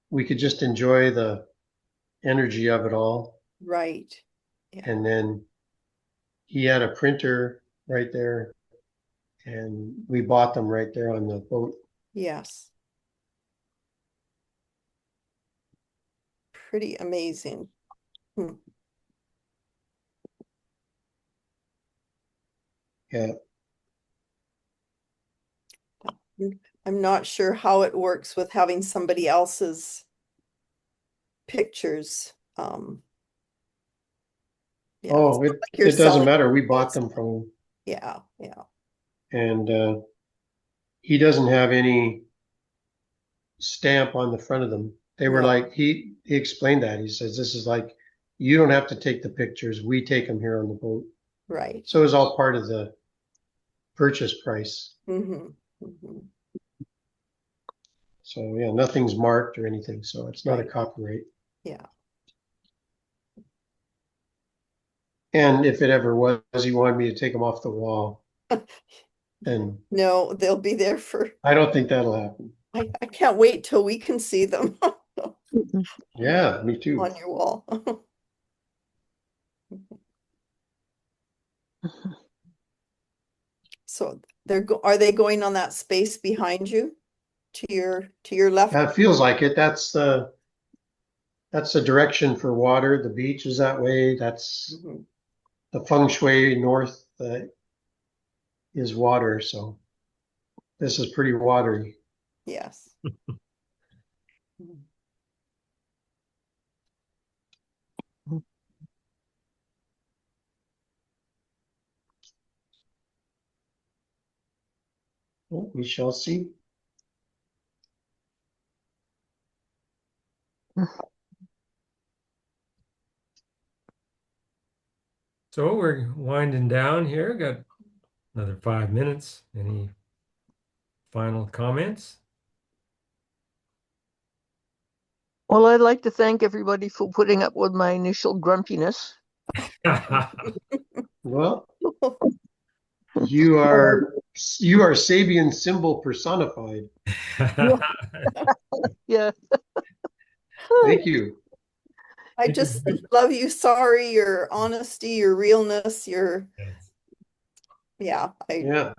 We could just enjoy the energy of it all. Right. Yeah. And then he had a printer right there, and we bought them right there on the boat. Yes. Pretty amazing. Yeah. I'm not sure how it works with having somebody else's pictures. Yeah, Oh, it's not like you're it doesn't selling matter. We bought it. them from him, Yeah, yeah. and he doesn't have any stamp on the front of them. They were No. like he explained that. He says this is like you don't have to take the pictures. We take them here on the boat. Right. So it was all part of the purchase price. Mm-hmm. Mm-hmm. So yeah, nothing's marked or anything. So it's not a Right. copyright. Yeah. And if it ever was, he wanted me to take them off the wall. And No, they'll be there for, I don't think that'll happen. I can't wait till we can see them Yeah, me too. on your wall. So are they going on that space behind you to your left? That feels like it. That's the direction for water. The beach is that way. That's Mhm. the feng shui north is water. So this is pretty watery. Yes. Well, we shall see. So we're winding down here. Got another 5 minutes. Any final comments? Well, I'd like to thank everybody for putting up with my initial grumpiness. Well, you are Sabian symbol personified. Yeah. Thank you. I just love you, Sarie, your honesty, your realness, yeah, Yeah.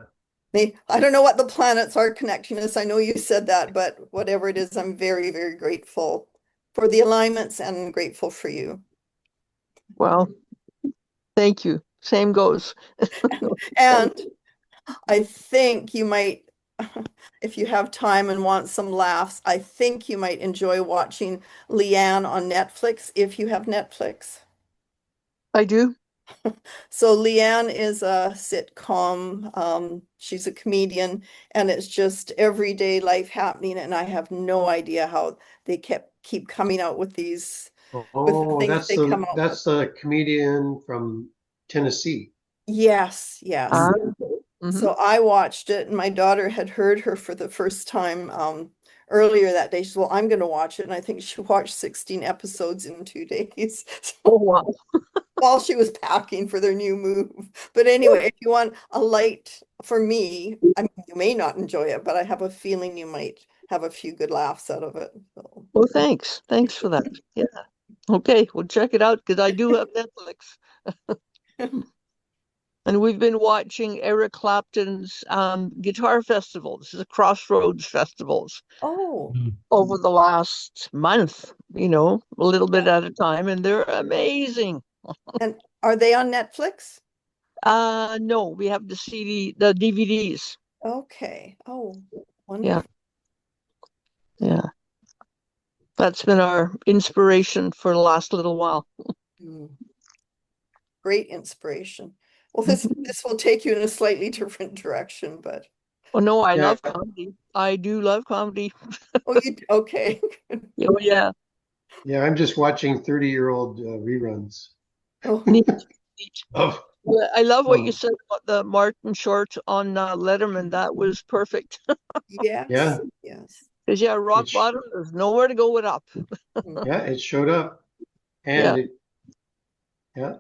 I don't know what the planets are connecting us. I know you said that, but whatever it is, I'm very, very grateful for the alignments and grateful for you. Well, thank you. Same goes. And I think you might, if you have time and want some laughs, I think you might enjoy watching Leanne on Netflix if you have Netflix. I do. So Leanne is a sitcom. She's a comedian, and it's just everyday life happening. And I have no idea how they keep coming out with the Oh, things they come out with. that's the comedian from Tennessee. Yes, yes. Mhm. So I watched it, and my daughter had heard her for the first time earlier that day. She said, "Well, I'm going to watch it," and I think she watched 16 episodes in 2 days. Oh, wow. While she was packing for their new move. But anyway, if you want a light for me, I mean, you may not enjoy it, but I have a feeling you might have a few good laughs out of it. So. Well, thanks. Thanks for that. Yeah. Okay, we'll check it out because I do have Netflix. And we've been watching Eric Clapton's guitar festivals, the Crossroads festivals, Oh, over the last month, a little bit at a time, and they're amazing. and are they on Netflix? No, we have the DVDs. Okay. Oh, Yeah, wonderful. yeah. That's been our inspiration for the last little while. Great inspiration. Well, this will take you in a slightly different direction, but Oh no, I Yeah. love comedy. I do love comedy. okay. Oh yeah. Yeah, I'm just watching 30-year-old reruns Oh, Neat. of Well, I love what you of said about the Martin Short on Letterman. That was perfect. yes, yeah, yes. Because yeah, rock it's bottom, there's nowhere to go but up. yeah, it showed up. Yeah, And yeah,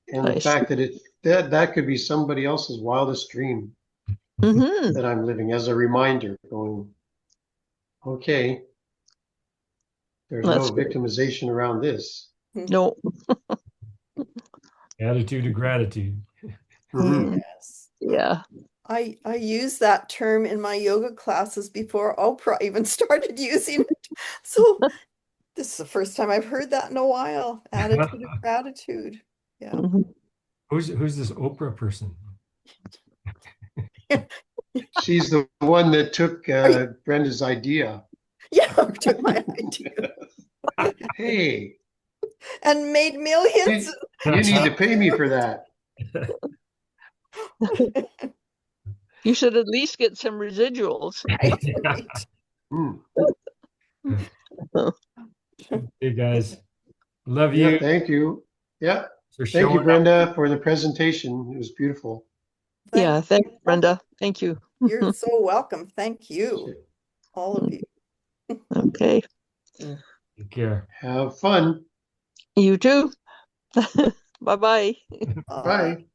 and the nice. fact that that could be somebody else's wildest dream Mm-hmm. that I'm living as a reminder, going, okay, there's That's no good. victimization around this. No. Attitude of gratitude. Mhm. Yes. Yeah. I use that term in my yoga classes before Oprah even started using it. So this is the first time I've heard that in a while. Attitude of gratitude. Yeah. Mhm. Who's this Oprah person? She's the one that took Are you, Brenda's idea. yeah, took my idea Hey, and made millions. you need to pay me for that. You should at least get some residuals. Right, right. Hmm. Hey guys, love Yeah, you thank you. Yeah, for thank you, showing up. Brenda, for the presentation. It was beautiful. Yeah, Thank thanks, you. Brenda. Thank you. You're so welcome. Thank you, all of you. Okay. Take care. Have fun. You too. Bye-bye. Bye. Bye.